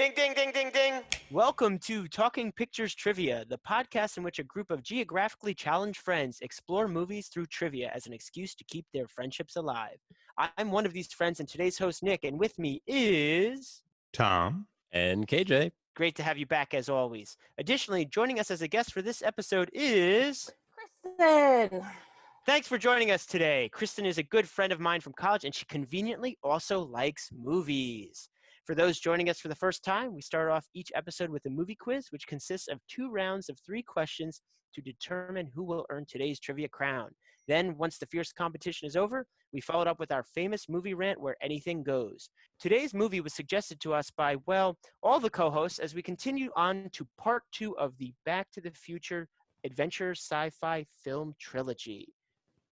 Ding, ding, ding, ding, ding. Welcome to Talking Pictures Trivia, the podcast in which a group of geographically challenged friends explore movies through trivia as an excuse to keep their friendships alive. I'm one of these friends and today's host, Nick, and with me is... Tom. And KJ. Great to have you back as always. Additionally, joining us as a guest for this episode is... Kristen. Thanks for joining us today. Kristen is a good friend of mine from college, and she conveniently also likes movies. For those joining us for the first time, we start off each episode with a movie quiz, which consists of 2 rounds of 3 questions to determine who will earn today's trivia crown. Then, once the fierce competition is over, we followed up with our famous movie rant where anything goes. Today's movie was suggested to us by, well, all the co-hosts as we continue on to part 2 of the Back to the Future adventure sci-fi film trilogy.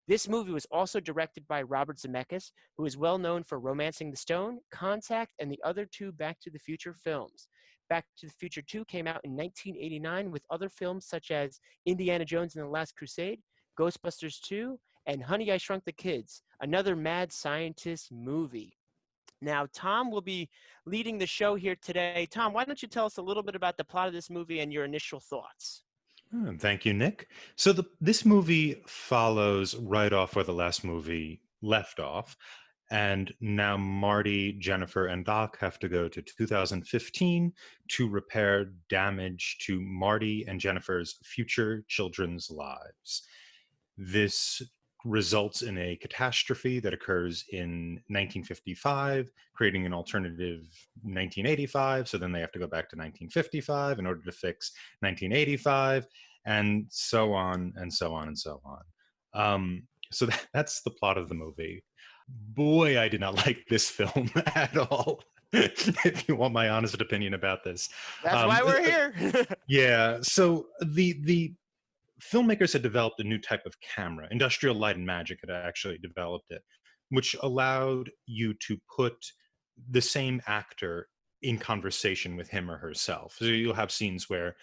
This movie was also directed by Robert Zemeckis, who is well known for Romancing the Stone, Contact, and the other 2 Back to the Future films. Back to the Future 2 came out in 1989 with other films such as Indiana Jones and the Last Crusade, Ghostbusters 2, and Honey, I Shrunk the Kids, another mad scientist movie. Now, Tom will be leading the show here today. Tom, why don't you tell us a little bit about the plot of this movie and your initial thoughts? Thank you, Nick. So this movie follows right off where the last movie left off. And now Marty, Jennifer, and Doc have to go to 2015 to repair damage to Marty and Jennifer's future children's lives. This results in a catastrophe that occurs in 1955, creating an alternative 1985. So then they have to go back to 1955 in order to fix 1985, and so on and so on and so on. So that's the plot of the movie. Boy, I did not like this film at all. If you want my honest opinion about this. That's why we're here. Yeah. So the filmmakers had developed a new type of camera. Industrial Light and Magic had actually developed it, which allowed you to put the same actor in conversation with him or herself. So you'll have scenes where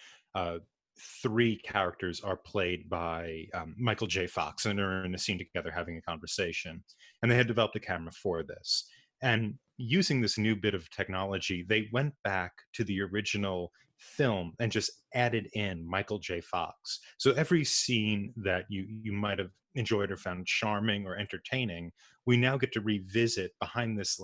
3 characters are played by Michael J. Fox and are in a scene together having a conversation. And they had developed a camera for this. And using this new bit of technology, they went back to the original film and just added in Michael J. Fox. So every scene that you might have enjoyed or found charming or entertaining, we now get to revisit behind this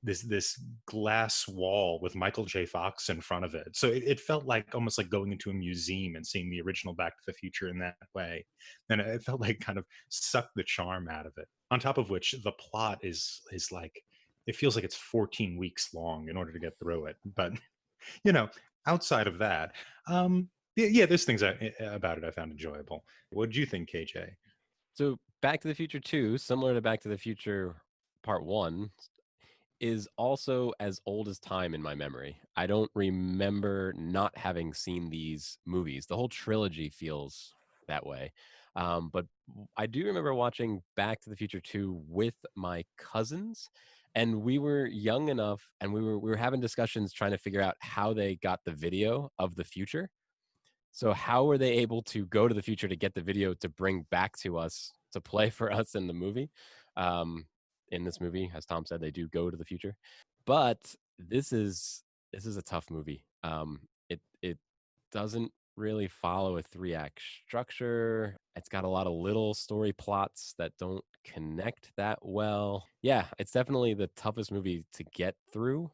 this glass wall with Michael J. Fox in front of it. So it felt like almost like going into a museum and seeing the original Back to the Future in that way. And it felt like kind of sucked the charm out of it. On top of which the plot is like, it feels like it's 14 weeks long in order to get through it. But, outside of that, there's things about it I found enjoyable. What did you think, KJ? So Back to the Future 2, similar to Back to the Future Part 1, is also as old as time in my memory. I don't remember not having seen these movies. The whole trilogy feels that way. But I do remember watching Back to the Future 2 with my cousins. And we were young enough, and we were having discussions trying to figure out how they got the video of the future. So how were they able to go to the future to get the video to bring back to us to play for us in the movie? In this movie, as Tom said, they do go to the future. But this is a tough movie. It doesn't really follow a 3-act structure. It's got a lot of little story plots that don't connect that well. Yeah, it's definitely the toughest movie to get through.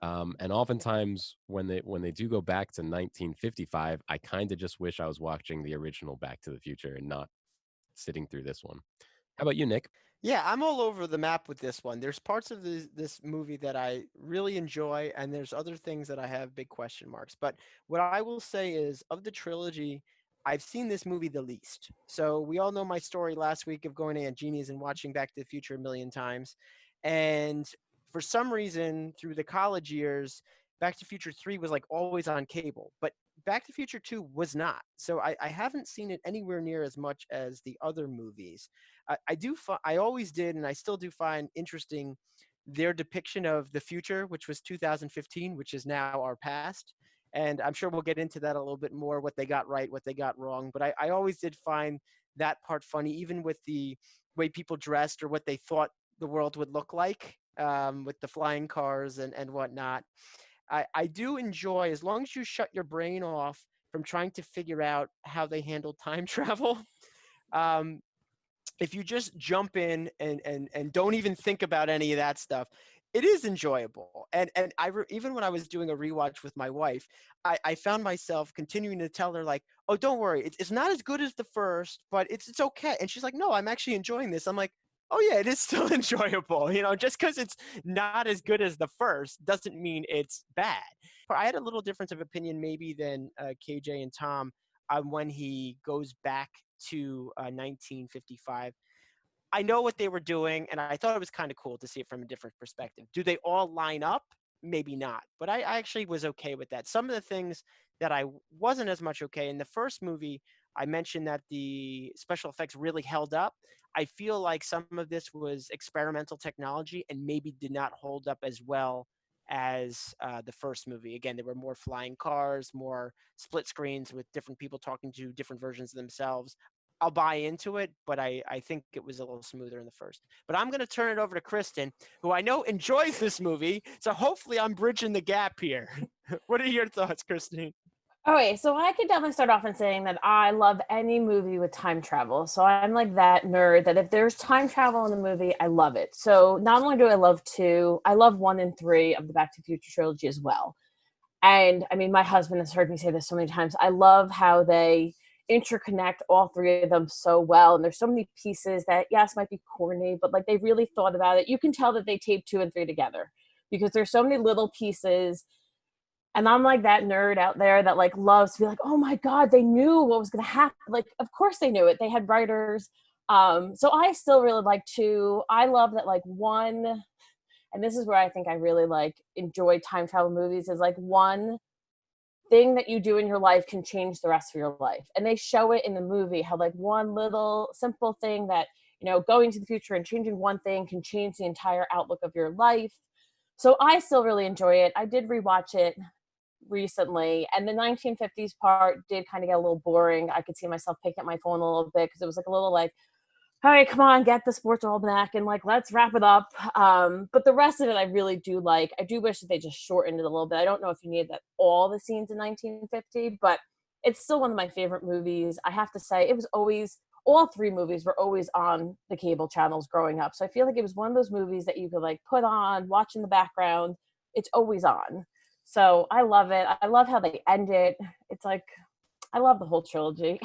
And oftentimes when they do go back to 1955, I kind of just wish I was watching the original Back to the Future and not sitting through this one. How about you, Nick? Yeah, I'm all over the map with this one. There's parts of this movie that I really enjoy, and there's other things that I have big question marks. But what I will say is, of the trilogy, I've seen this movie the least. So we all know my story last week of going to Aunt Jeannie's and watching Back to the Future a million times. And for some reason, through the college years, Back to the Future 3 was like always on cable. But Back to the Future 2 was not. So I haven't seen it anywhere near as much as the other movies. I always did, and I still do find interesting their depiction of the future, which was 2015, which is now our past. And I'm sure we'll get into that a little bit more, what they got right, what they got wrong. But I always did find that part funny, even with the way people dressed or what they thought the world would look like with the flying cars and whatnot. I do enjoy, as long as you shut your brain off from trying to figure out how they handle time travel. Um, if you just jump in and don't even think about any of that stuff, it is enjoyable. And even when I was doing a rewatch with my wife, I found myself continuing to tell her like, oh, don't worry, it's not as good as the first, but it's okay. And she's like, no, I'm actually enjoying this. I'm like, oh yeah, it is still enjoyable. Just because it's not as good as the first doesn't mean it's bad. I had a little difference of opinion maybe than KJ and Tom when he goes back to 1955. I know what they were doing, and I thought it was kind of cool to see it from a different perspective. Do they all line up? Maybe not, but I actually was okay with that. Some of the things that I wasn't as much okay in the first movie, I mentioned that the special effects really held up. I feel like some of this was experimental technology and maybe did not hold up as well as the first movie. Again, there were more flying cars, more split screens with different people talking to different versions of themselves. I'll buy into it, but I think it was a little smoother in the first. But I'm going to turn it over to Kristen, who I know enjoys this movie. So hopefully I'm bridging the gap here. What are your thoughts, Kristen? Okay, so I could definitely start off in saying that I love any movie with time travel. So I'm like that nerd that if there's time travel in the movie, I love it. So not only do I love 2, I love 1 and 3 of the Back to the Future trilogy as well. And I mean, my husband has heard me say this so many times. I love how they interconnect all 3 of them so well. And there's so many pieces that, yes, might be corny, but like they really thought about it. You can tell that they taped 2 and 3 together because there's so many little pieces. And I'm like that nerd out there that like loves to be like, oh my God, they knew what was going to happen. Like, of course they knew it. They had writers. So I still really like 2. I love that like 1, and this is where I think I really like enjoy time travel movies, is like 1 thing that you do in your life can change the rest of your life. And they show it in the movie how like 1 little simple thing that, going to the future and changing 1 thing can change the entire outlook of your life. So I still really enjoy it. I did rewatch it recently, and the 1950s part did kind of get a little boring. I could see myself picking up my phone a little bit because it was like a little like, all right, come on, get the sports almanac and like let's wrap it up. But the rest of it I really do like. I do wish that they just shortened it a little bit. I don't know if you needed that all the scenes in 1950, but it's still one of my favorite movies. I have to say, it was always, all 3 movies were always on the cable channels growing up, so I feel like it was one of those movies that you could like put on, watch in the background. It's always on. So I love it. I love how they end it. It's like, I love the whole trilogy.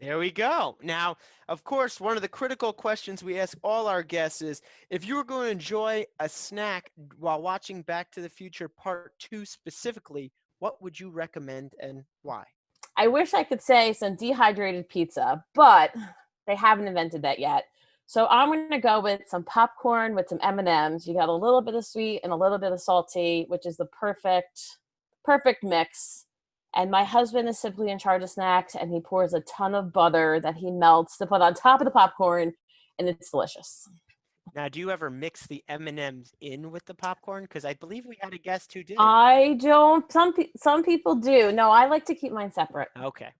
There we go. Now, of course, one of the critical questions we ask all our guests is, if you were going to enjoy a snack while watching Back to the Future Part 2 specifically, what would you recommend and why? I wish I could say some dehydrated pizza, but they haven't invented that yet. So I'm going to go with some popcorn with some M&Ms. You got a little bit of sweet and a little bit of salty, which is the perfect mix. And my husband is simply in charge of snacks, and he pours a ton of butter that he melts to put on top of the popcorn, and it's delicious. Now, do you ever mix the M&Ms in with the popcorn? Because I believe we had a guest who did. I don't. Some people do. No, I like to keep mine separate. Okay.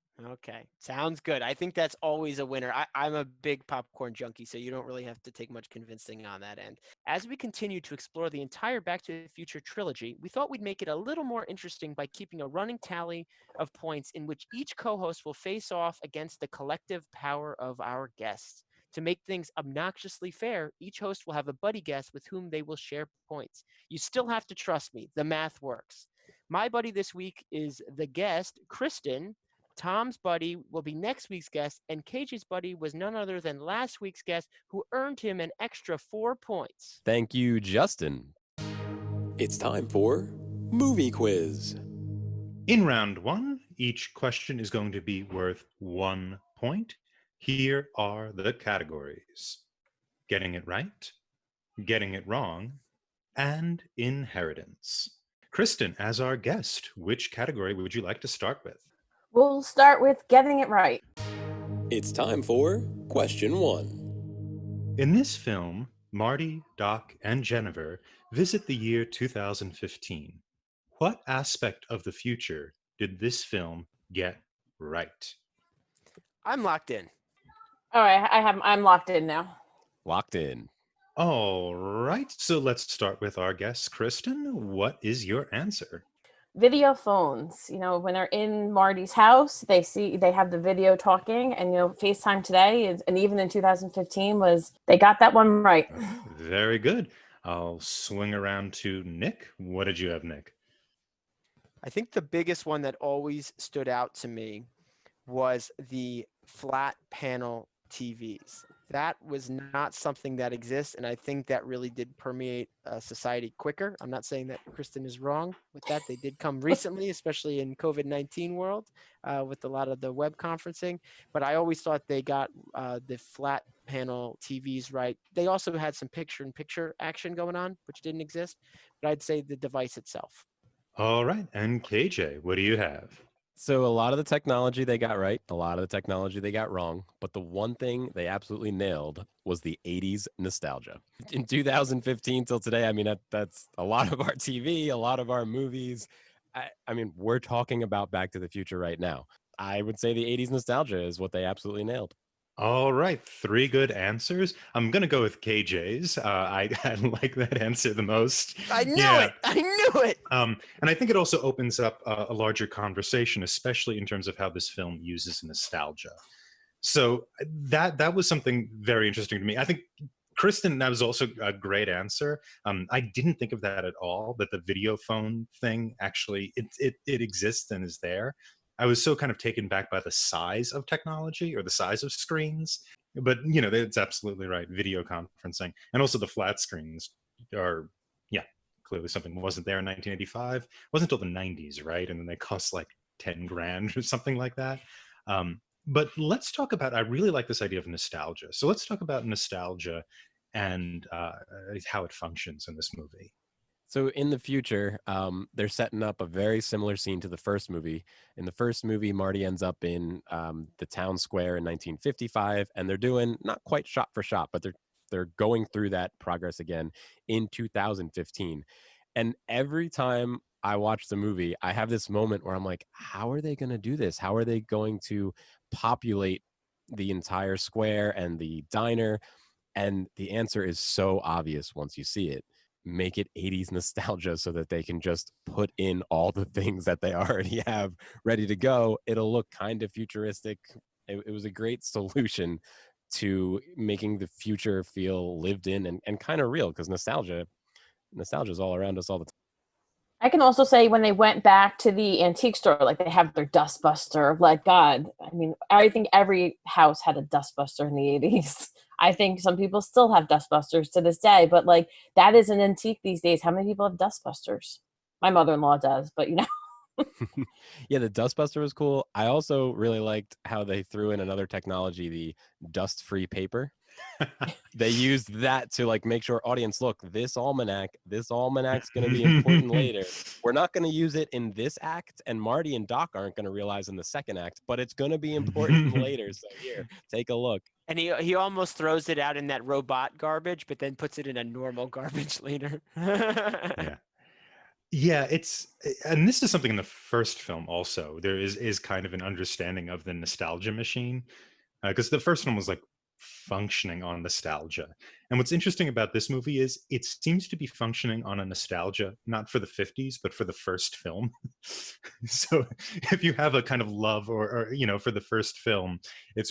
Sounds good. I think that's always a winner. I'm a big popcorn junkie, so you don't really have to take much convincing on that end. As we continue to explore the entire Back to the Future trilogy, we thought we'd make it a little more interesting by keeping a running tally of points in which each co-host will face off against the collective power of our guests. To make things obnoxiously fair, each host will have a buddy guest with whom they will share points. You still have to trust me. The math works. My buddy this week is the guest, Kristen. Tom's buddy will be next week's guest, and KJ's buddy was none other than last week's guest, who earned him an extra 4 points. Thank you, Justin. It's time for Movie Quiz. In round 1, each question is going to be worth 1 point. Here are the categories: getting it right, getting it wrong, and inheritance. Kristen, as our guest, which category would you like to start with? We'll start with getting it right. It's time for question 1. In this film, Marty, Doc, and Jennifer visit the year 2015. What aspect of the future did this film get right? I'm locked in. All right, I'm locked in now. Locked in. All right, so let's start with our guest, Kristen. What is your answer? Video phones. When they're in Marty's house, they have the video talking, and FaceTime today is, and even in 2015 was they got that one right. Very good. I'll swing around to Nick. What did you have, Nick? I think the biggest one that always stood out to me was the flat panel TVs. That was not something that exists, and I think that really did permeate society quicker. I'm not saying that Kristen is wrong with that. They did come recently, especially in COVID-19 world, with a lot of the web conferencing. But I always thought they got the flat panel TVs right. They also had some picture-in-picture action going on, which didn't exist. But I'd say the device itself. All right, and KJ, what do you have? So a lot of the technology they got right, a lot of the technology they got wrong, but the one thing they absolutely nailed was the 80s nostalgia. In 2015 till today, I mean, that's a lot of our TV, a lot of our movies. I mean, we're talking about Back to the Future right now. I would say the 80s nostalgia is what they absolutely nailed. All right, three good answers. I'm gonna go with KJ's. I like that answer the most. I knew Yeah. it. I knew it. And I think it also opens up a larger conversation, especially in terms of how this film uses nostalgia. So that was something very interesting to me. I think Kristen, that was also a great answer. I didn't think of that at all. That the video phone thing actually it exists and is there. I was so kind of taken back by the size of technology or the size of screens. But it's absolutely right. Video conferencing and also the flat screens are, yeah, clearly something wasn't there in 1985. It wasn't until the 90s, right? And then they cost like 10 grand or something like that. But let's talk about, I really like this idea of nostalgia. So let's talk about nostalgia and how it functions in this movie. So in the future, they're setting up a very similar scene to the first movie. In the first movie, Marty ends up in the town square in 1955, and they're doing not quite shot for shot, but they're going through that progress again in 2015. And every time I watch the movie, I have this moment where I'm like, how are they going to do this? How are they going to populate the entire square and the diner? And the answer is so obvious once you see it. Make it 80s nostalgia so that they can just put in all the things that they already have ready to go. It'll look kind of futuristic. It was a great solution to making the future feel lived in and kind of real, because nostalgia is all around us all the time. I can also say when they went back to the antique store, like they have their dustbuster. Like God, I mean, I think every house had a dustbuster in the 80s. I think some people still have dustbusters to this day, but like that is an antique these days. How many people have dustbusters? My mother-in-law does, but Yeah, the dustbuster was cool. I also really liked how they threw in another technology, the dust-free paper. They used that to like make sure audience, look, this almanac's going to be important later. We're not going to use it in this act, and Marty and Doc aren't going to realize in the second act, but it's going to be important later. So here, take a look. And he almost throws it out in that robot garbage, but then puts it in a normal garbage later. Yeah. Yeah, and this is something in the first film also. There is kind of an understanding of the nostalgia machine, because the first one was like functioning on nostalgia. And what's interesting about this movie is it seems to be functioning on a nostalgia, not for the 50s, but for the first film. So if you have a kind of love or for the first film,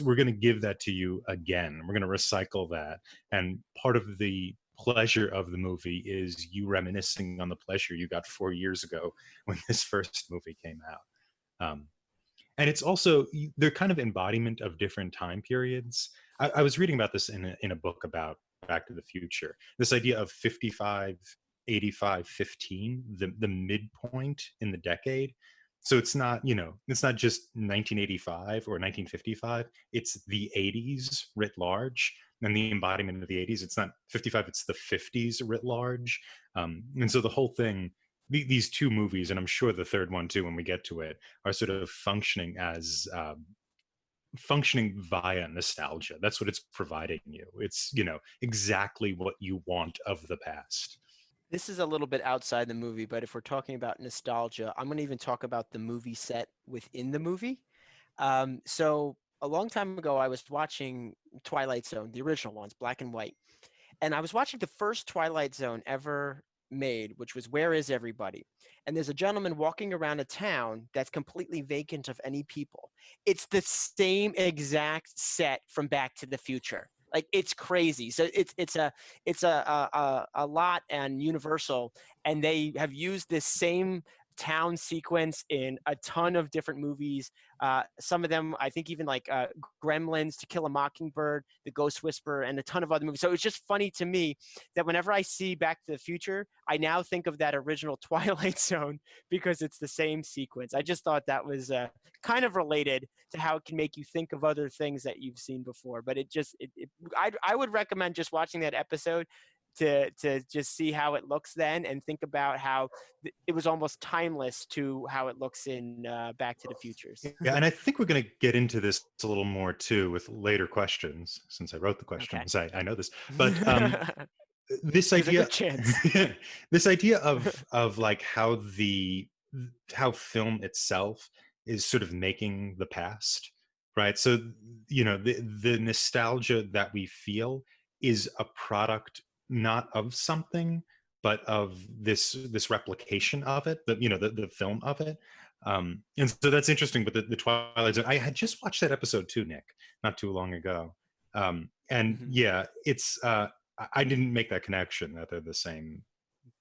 we're going to give that to you again. We're going to recycle that. And part of the pleasure of the movie is you reminiscing on the pleasure you got 4 years ago when this first movie came out. And it's also they're kind of embodiment of different time periods. I was reading about this in a book about Back to the Future. This idea of 55, 85, 15, the midpoint in the decade. So it's not just 1985 or 1955. It's the 80s writ large, and the embodiment of the 80s. It's not 55. It's the 50s writ large. And so the whole thing, these two movies, and I'm sure the third one too, when we get to it, are sort of functioning as functioning via nostalgia. That's what it's providing you. It's exactly what you want of the past. This is a little bit outside the movie, but if we're talking about nostalgia, I'm going to even talk about the movie set within the movie. So a long time ago, I was watching Twilight Zone, the original ones, black and white. And I was watching the first Twilight Zone ever made, which was Where Is Everybody? And there's a gentleman walking around a town that's completely vacant of any people. It's the same exact set from Back to the Future. Like, it's crazy. So it's a lot and Universal, and they have used this same town sequence in a ton of different movies. Some of them, I think, even like Gremlins, To Kill a Mockingbird, The Ghost Whisperer, and a ton of other movies. So it's just funny to me that whenever I see Back to the Future, I now think of that original Twilight Zone because it's the same sequence. I just thought that was kind of related to how it can make you think of other things that you've seen before. But I would recommend just watching that episode to just see how it looks then, and think about how it was almost timeless to how it looks in Back to the Futures. Yeah, and I think we're going to get into this a little more too with later questions, since I wrote the questions. Okay. I know this, but this There's a idea, good chance. this idea of like how film itself is sort of making the past, right? So the nostalgia that we feel is a product not of something, but of this replication of it, the film of it. And so that's interesting. But the Twilight Zone, I had just watched that episode too, Nick, not too long ago. And yeah, it's I didn't make that connection that they're the same,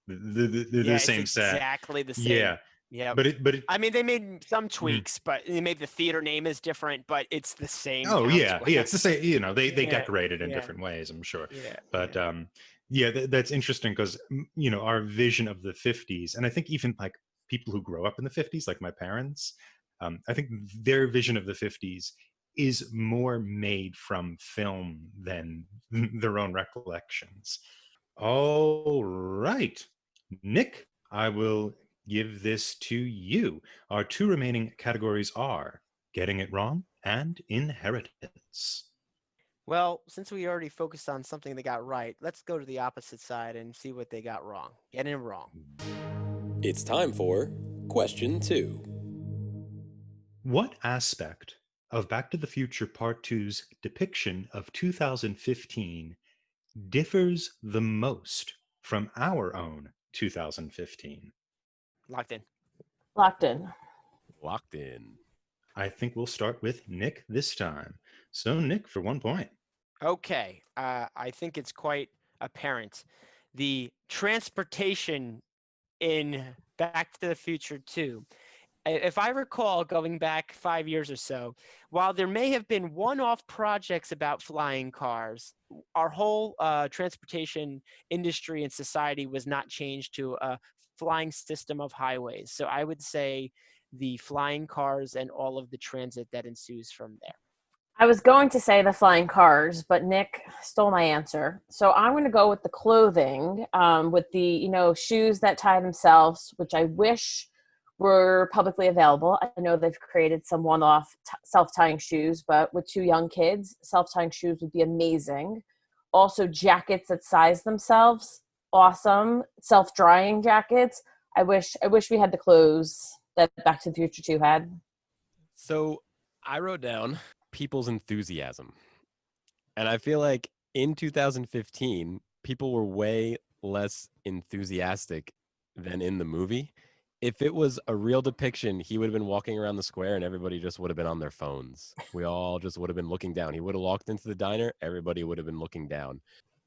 the same it's set. Exactly the same. Yeah. Yeah, but it I mean, they made some tweaks, but they made the theater name is different, but it's the same. Oh town yeah, square. yeah, it's the same. They Yeah, decorated in yeah. different ways, I'm sure. Yeah, But yeah, that's interesting because our vision of the 50s, and I think even like people who grow up in the 50s, like my parents, I think their vision of the 50s is more made from film than their own recollections. All right, Nick, I will give this to you. Our two remaining categories are getting it wrong and inheritance. Well, since we already focused on something they got right, let's go to the opposite side and see what they got wrong. Getting it wrong. It's time for question 2. What aspect of Back to the Future Part 2's depiction of 2015 differs the most from our own 2015? Locked in. Locked in. Locked in. I think we'll start with Nick this time. So, Nick, for 1 point. Okay. I think it's quite apparent. The transportation in Back to the Future 2, if I recall, going back 5 years or so, while there may have been one-off projects about flying cars, our whole transportation industry and society was not changed to a flying system of highways. So I would say the flying cars and all of the transit that ensues from there. I was going to say the flying cars, but Nick stole my answer. So I'm going to go with the clothing, with the shoes that tie themselves, which I wish were publicly available. I know they've created some one-off self-tying shoes, but with 2 young kids, self-tying shoes would be amazing. Also, jackets that size themselves, awesome. Self-drying jackets. I wish we had the clothes that Back to the Future 2 had. So I wrote down people's enthusiasm. And I feel like in 2015, people were way less enthusiastic than in the movie. If it was a real depiction, he would have been walking around the square and everybody just would have been on their phones. We all just would have been looking down. He would have walked into the diner, everybody would have been looking down.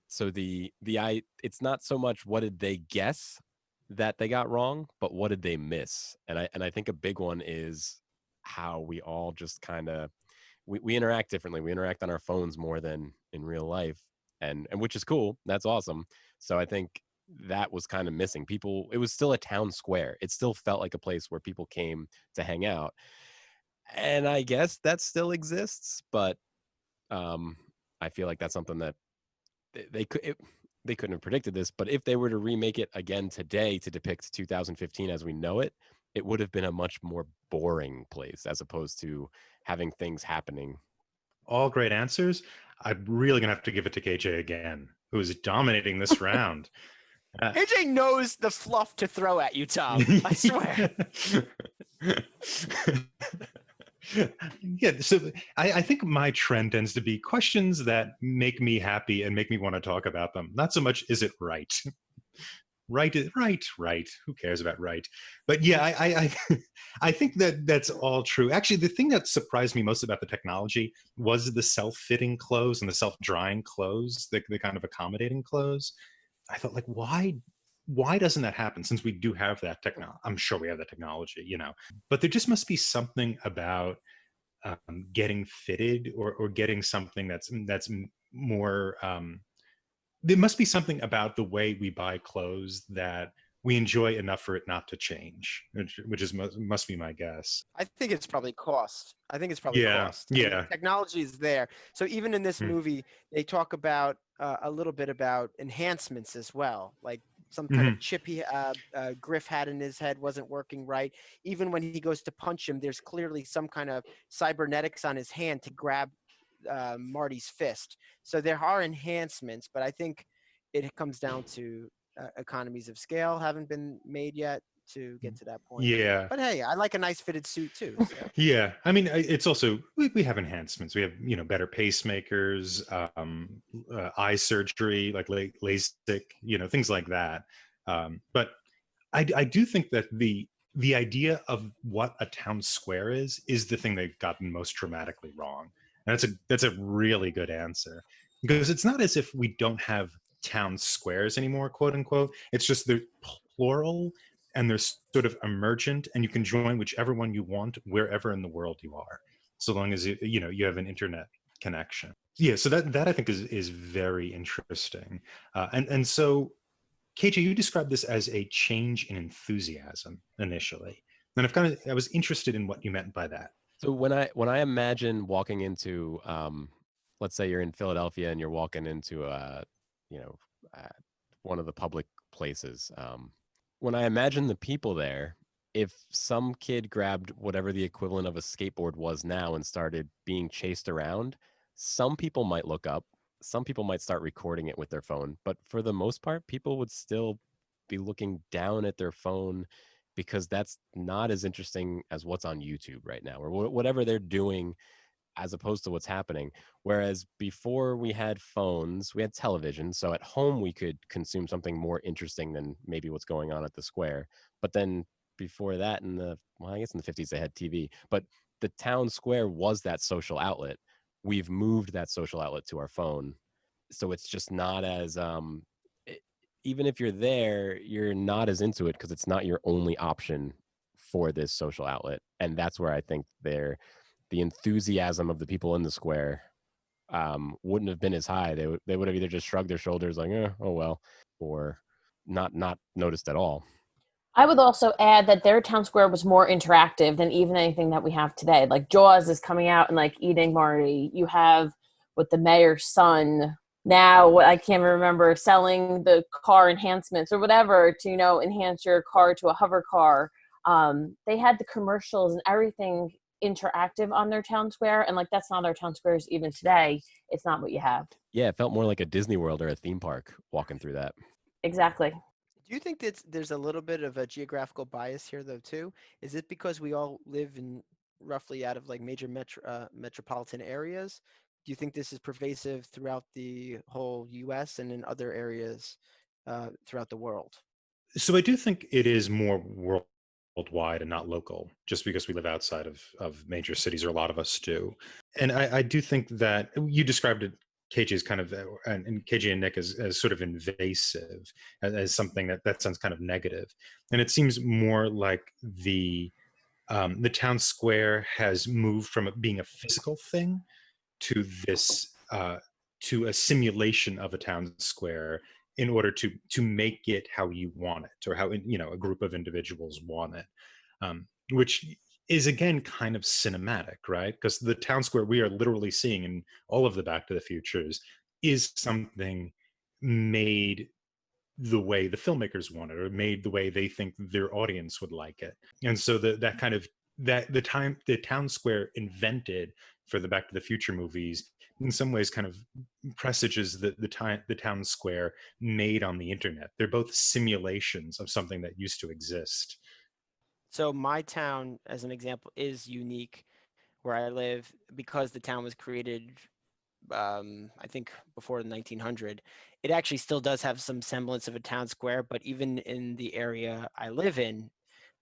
So it's not so much what did they guess that they got wrong, but what did they miss? And I think a big one is how we all just kind of we interact differently. We interact on our phones more than in real life, and which is cool. That's awesome. So I think that was kind of missing. People, it was still a town square. It still felt like a place where people came to hang out. And I guess that still exists, but I feel like that's something that they couldn't have predicted this, but if they were to remake it again today to depict 2015 as we know it, it would have been a much more boring place as opposed to having things happening. All great answers. I'm really going to have to give it to KJ again, who is dominating this round. AJ knows the fluff to throw at you, Tom. I swear. Yeah, so I think my trend tends to be questions that make me happy and make me want to talk about them. Not so much, is it right? Right is right, right. Who cares about right? But yeah, I think that that's all true. Actually, the thing that surprised me most about the technology was the self-fitting clothes and the self-drying clothes, the kind of accommodating clothes. I thought, like, why doesn't that happen, since we do have that technology? I'm sure we have that technology, but there just must be something about getting fitted, or getting something that's more. There must be something about the way we buy clothes that we enjoy enough for it not to change, which is must be my guess. I think it's probably cost. I think it's probably Yeah, cost. I mean, yeah. technology is there. So even in this Mm. movie, they talk about a little bit about enhancements as well, like some kind of Mhm. chip Griff had in his head wasn't working right. Even when he goes to punch him, there's clearly some kind of cybernetics on his hand to grab Marty's fist. So there are enhancements, but I think it comes down to economies of scale haven't been made yet to get to that point. Yeah. But hey, I like a nice fitted suit too. So. Yeah, I mean, it's also, we have enhancements. We have, better pacemakers, eye surgery, like LASIK, things like that. But I do think that the idea of what a town square is the thing they've gotten most dramatically wrong. And that's a really good answer, because it's not as if we don't have town squares anymore, quote unquote. It's just they're plural, and they're sort of emergent, and you can join whichever one you want wherever in the world you are, so long as you have an internet connection. Yeah, so that I think is very interesting, and so KJ, you described this as a change in enthusiasm initially, and I was interested in what you meant by that. So when I imagine walking into, let's say you're in Philadelphia and you're walking into you know, uh, one of the public places. When I imagine the people there, if some kid grabbed whatever the equivalent of a skateboard was now and started being chased around, some people might look up, some people might start recording it with their phone, but for the most part, people would still be looking down at their phone, because that's not as interesting as what's on YouTube right now, or whatever they're doing, as opposed to what's happening. Whereas before we had phones, we had television. So at home, we could consume something more interesting than maybe what's going on at the square. But then before that, I guess in the 50s, they had TV. But the town square was that social outlet. We've moved that social outlet to our phone. So it's just not as, even if you're there, you're not as into it because it's not your only option for this social outlet. And that's where I think the enthusiasm of the people in the square wouldn't have been as high. They would have either just shrugged their shoulders like, oh well, or not noticed at all. I would also add that their town square was more interactive than even anything that we have today. Like Jaws is coming out and like eating Marty. You have with the mayor's son now, what I can't remember, selling the car enhancements or whatever to enhance your car to a hover car. They had the commercials and everything interactive on their town square, and like that's not our town squares even today. It's not what you have. Yeah, it felt more like a Disney World or a theme park walking through that. Exactly. Do you think that there's a little bit of a geographical bias here, though, too? Is it because we all live in roughly out of like major metropolitan areas? Do you think this is pervasive throughout the whole U.S. and in other areas throughout the world? So I do think it is more worldwide and not local, just because we live outside of major cities, or a lot of us do. And I do think that you described it, KJ, as kind of, and KJ and Nick, as sort of invasive, as something that sounds kind of negative. And it seems more like the town square has moved from it being a physical thing to this to a simulation of a town square, in order to make it how you want it, or how a group of individuals want it, which is again kind of cinematic, right? Because the town square we are literally seeing in all of the Back to the Futures is something made the way the filmmakers want it, or made the way they think their audience would like it. And so that kind of, that the town square invented for the Back to the Future movies, in some ways kind of presages the town square made on the internet. They're both simulations of something that used to exist. So my town, as an example, is unique, where I live, because the town was created, I think before the 1900, it actually still does have some semblance of a town square, but even in the area I live in,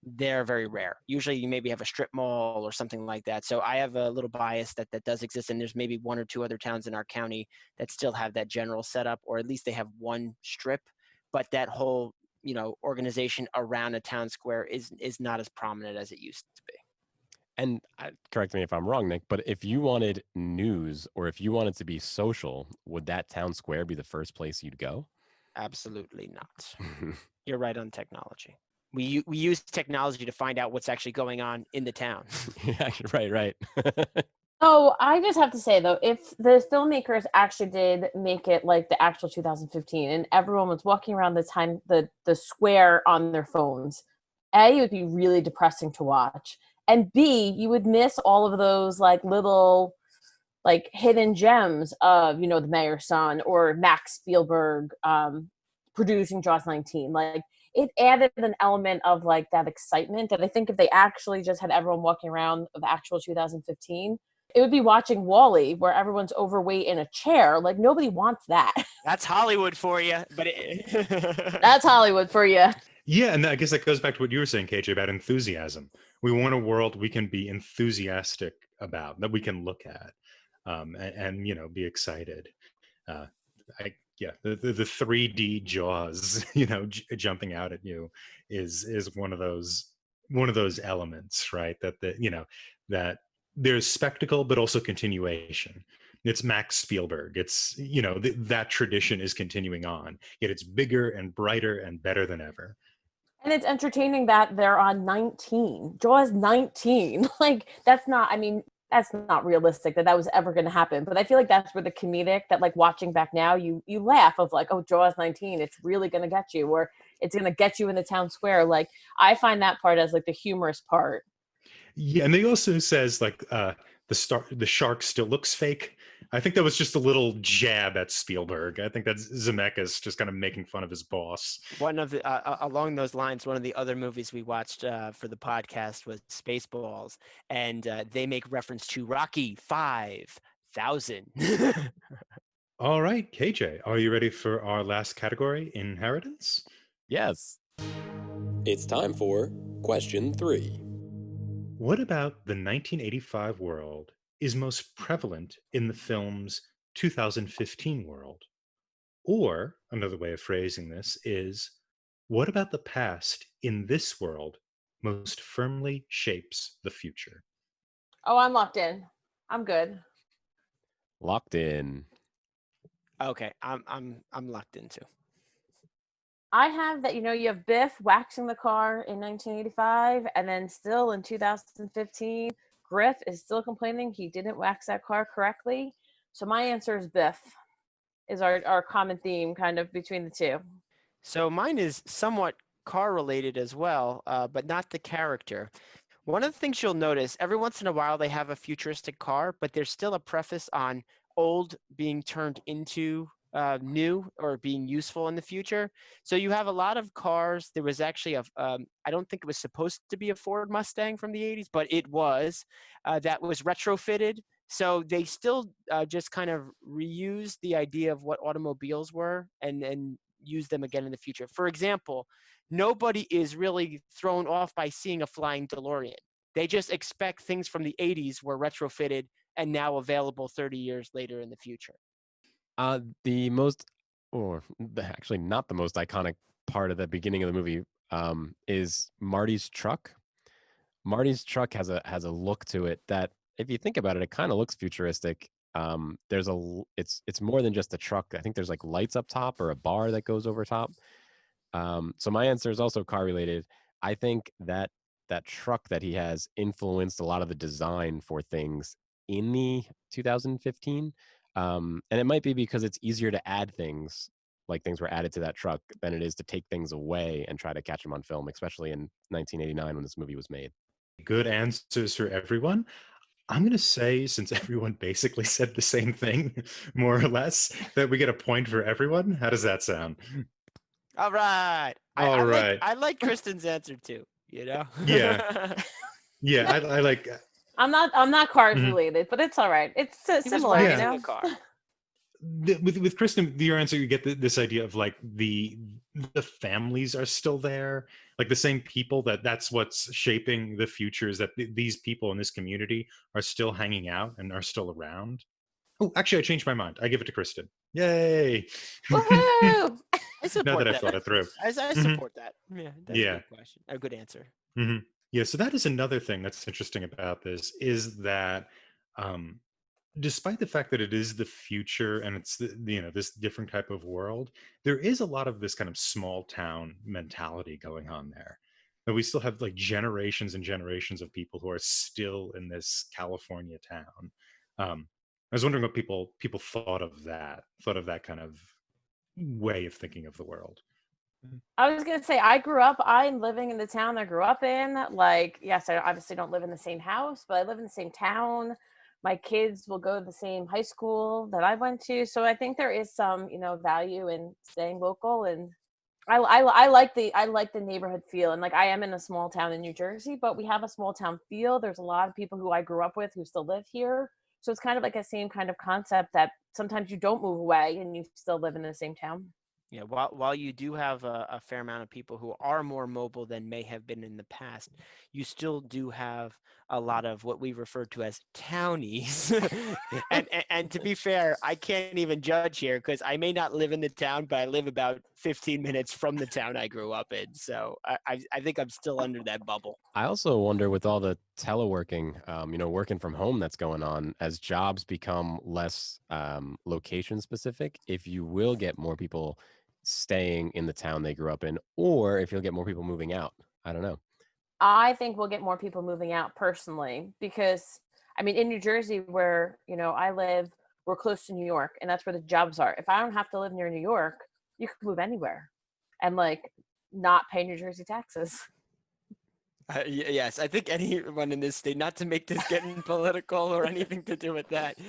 they're very rare. Usually you maybe have a strip mall or something like that. So I have a little bias that that does exist, and there's maybe one or two other towns in our county that still have that general setup, or at least they have one strip, but that whole, organization around a town square is not as prominent as it used to be. And correct me if I'm wrong, Nick, but if you wanted news or if you wanted to be social, would that town square be the first place you'd go? Absolutely not. You're right on technology. We use technology to find out what's actually going on in the town. Yeah, right. Oh, I just have to say though, if the filmmakers actually did make it like the actual 2015, and everyone was walking around the square on their phones, A, it would be really depressing to watch, and B, you would miss all of those like little like hidden gems of the mayor's son or Max Spielberg producing Jaws 19. Like it added an element of like that excitement that I think if they actually just had everyone walking around the actual 2015, it would be watching Wall-E where everyone's overweight in a chair. Like nobody wants that. That's Hollywood for you, but That's Hollywood for you. Yeah, and I guess that goes back to what you were saying, KJ, about enthusiasm. We want a world we can be enthusiastic about, that we can look at, and be excited. The 3D Jaws, jumping out at you is one of those elements, right? That there's spectacle, but also continuation. It's Max Spielberg. It's that tradition is continuing on, yet it's bigger and brighter and better than ever. And it's entertaining that they're on 19. Jaws 19. Like that's not realistic that was ever going to happen. But I feel like that's where the comedic that like watching back now, you laugh of like, oh, Jaws 19, it's really going to get you, or it's going to get you in the town square. Like I find that part as like the humorous part. Yeah, and he also says like the shark still looks fake. I think that was just a little jab at Spielberg. I think that's Zemeckis just kind of making fun of his boss. One of the along those lines, one of the other movies we watched for the podcast was Spaceballs, and they make reference to Rocky 5000. All right, KJ, are you ready for our last category, inheritance? Yes. It's time for question 3. What about the 1985 world is most prevalent in the film's 2015 world? Or, another way of phrasing this is, what about the past in this world most firmly shapes the future? Oh, I'm locked in. I'm good. Locked in. Okay, I'm locked into. I have that, you have Biff waxing the car in 1985, and then still in 2015, Griff is still complaining he didn't wax that car correctly. So my answer is Biff, is our common theme kind of between the two. So mine is somewhat car related as well, but not the character. One of the things you'll notice, every once in a while they have a futuristic car, but there's still a preface on old being turned into new or being useful in the future. So you have a lot of cars. There was actually I don't think it was supposed to be a Ford Mustang from the 80s, but it was, that was retrofitted. So they still just kind of reused the idea of what automobiles were and use them again in the future. For example, nobody is really thrown off by seeing a flying DeLorean. They just expect things from the 80s were retrofitted and now available 30 years later in the future. The most, or actually not the most iconic part of the beginning of the movie is Marty's truck. Marty's truck has a look to it that, if you think about it, it kind of looks futuristic. It's more than just a truck. I think there's like lights up top or a bar that goes over top. So my answer is also car related. I think that truck that he has influenced a lot of the design for things in the 2015. And it might be because it's easier to add things, like things were added to that truck, than it is to take things away and try to catch them on film, especially in 1989 when this movie was made. Good answers for everyone. I'm going to say, since everyone basically said the same thing, more or less, that we get a point for everyone. How does that sound? All right. All right. I like Kristen's answer too, Yeah. Yeah, I'm not cars Mhm. related, but it's all right. It's He was similar, you fixing know. a car. With Kristen, your answer, you get this idea of like the families are still there, like the same people, that's what's shaping the future, is that these people in this community are still hanging out and are still around. Oh, actually, I changed my mind. I give it to Kristen. Yay! Woohoo! I Now support that I've that. thought it through. I Mhm. support that. Yeah, that's a Yeah. good question. A good answer. hmm Yeah, so that is another thing that's interesting about this, is that um, despite the fact that it is the future and it's this different type of world, there is a lot of this kind of small town mentality going on there. That we still have like generations and generations of people who are still in this California town. I was wondering what people thought of that kind of way of thinking of the world. I was gonna say I'm living in the town I grew up in. Like, yes, I obviously don't live in the same house, but I live in the same town. My kids will go to the same high school that I went to, so I think there is some, value in staying local. And I like the neighborhood feel. And like, I am in a small town in New Jersey, but we have a small town feel. There's a lot of people who I grew up with who still live here, so it's kind of like a same kind of concept that sometimes you don't move away and you still live in the same town. Yeah, while you do have a fair amount of people who are more mobile than may have been in the past, you still do have a lot of what we refer to as townies. And to be fair, I can't even judge here because I may not live in the town, but I live about 15 minutes from the town I grew up in. So I think I'm still under that bubble. I also wonder, with all the teleworking, working from home that's going on, as jobs become less location specific, if you will get more people staying in the town they grew up in, or if you'll get more people moving out. I don't know. I think we'll get more people moving out personally because, I mean, in New Jersey, where I live, we're close to New York, and that's where the jobs are. If I don't have to live near New York, you could move anywhere and like not pay New Jersey taxes. Yes, I think anyone in this state, not to make this getting political or anything to do with that.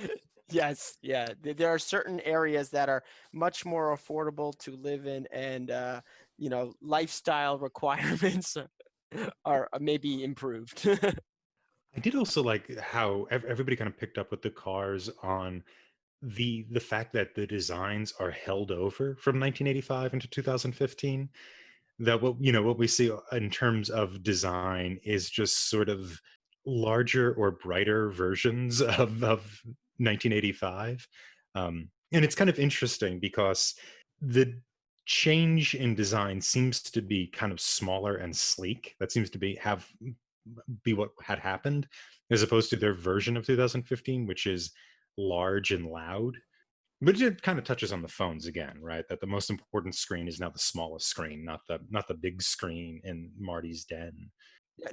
Yes, yeah, there are certain areas that are much more affordable to live in, and lifestyle requirements are maybe improved. I did also like how everybody kind of picked up with the cars on the fact that the designs are held over from 1985 into 2015. That what we see in terms of design is just sort of larger or brighter versions of 1985. And it's kind of interesting because the change in design seems to be kind of smaller and sleek. That seems to be what had happened, as opposed to their version of 2015, which is large and loud. But it kind of touches on the phones again, right? That the most important screen is now the smallest screen, not the big screen in Marty's den.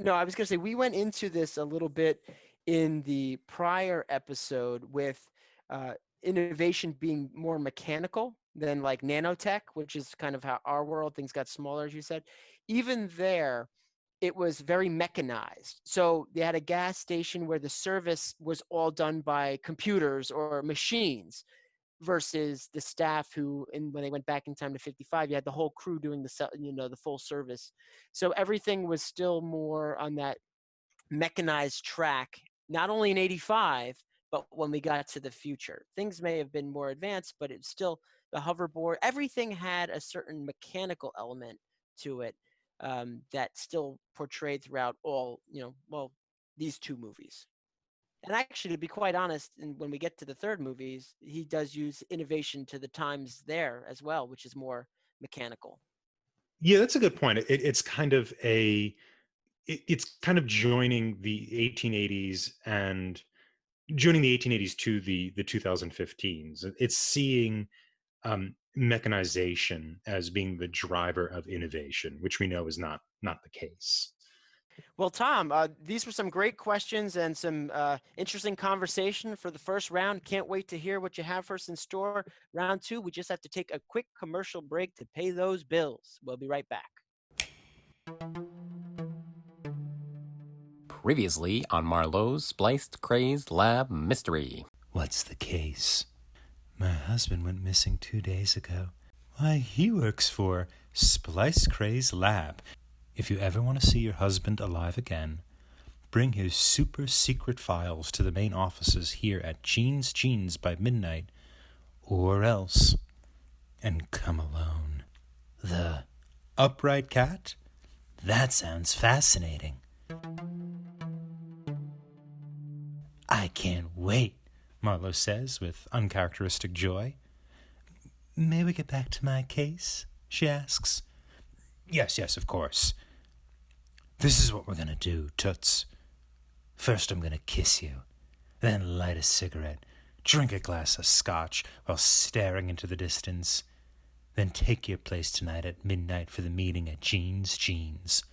No, I was going to say we went into this a little bit in the prior episode with uh, innovation being more mechanical than like nanotech, which is kind of how our world things got smaller, as you said. Even there, it was very mechanized. So they had a gas station where the service was all done by computers or machines versus the staff who, and when they went back in time to 55, you had the whole crew doing the full service. So everything was still more on that mechanized track, not only in 85, but when we got to the future. Things may have been more advanced, but it's still the hoverboard. Everything had a certain mechanical element to it that still portrayed throughout all, these two movies. And actually, to be quite honest, and when we get to the third movies, he does use innovation to the times there as well, which is more mechanical. Yeah, that's a good point. It's kind of joining the 1880s and joining the 1880s to the 2015s. It's seeing mechanization as being the driver of innovation, which we know is not the case. Well, Tom, these were some great questions and some interesting conversation for the first round. Can't wait to hear what you have for us in store. Round two, we just have to take a quick commercial break to pay those bills. We'll be right back. Previously on Marlowe's Spliced Crazed Lab Mystery. What's the case? My husband went missing 2 days ago. Why, he works for Spliced Crazed Lab. If you ever want to see your husband alive again, bring his super secret files to the main offices here at Jeans by midnight, or else, and come alone. The upright cat? That sounds fascinating. I can't wait, Marlowe says with uncharacteristic joy. May we get back to my case? She asks. Yes, of course. This is what we're gonna do, Toots. First I'm gonna kiss you, then light a cigarette, drink a glass of scotch while staring into the distance, then take your place tonight at midnight for the meeting at Jeans.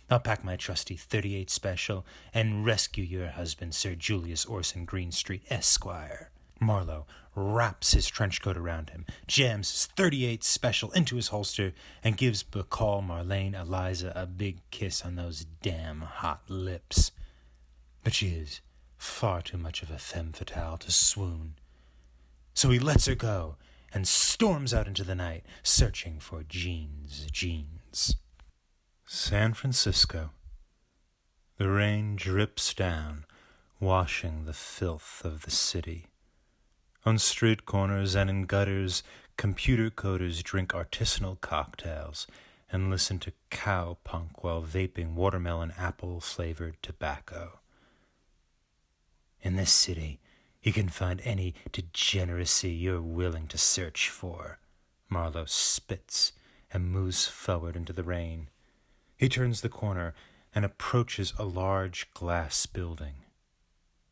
I'll pack my trusty 38 special and rescue your husband, Sir Julius Orson Greenstreet, Esquire. Marlowe wraps his trench coat around him, jams his 38 special into his holster, and gives Bacall Marlene Eliza a big kiss on those damn hot lips. But she is far too much of a femme fatale to swoon. So he lets her go and storms out into the night, searching for Jeans. San Francisco. The rain drips down, washing the filth of the city. On street corners and in gutters, computer coders drink artisanal cocktails and listen to cowpunk while vaping watermelon apple-flavored tobacco. In this city, you can find any degeneracy you're willing to search for. Marlowe spits and moves forward into the rain. He turns the corner and approaches a large glass building.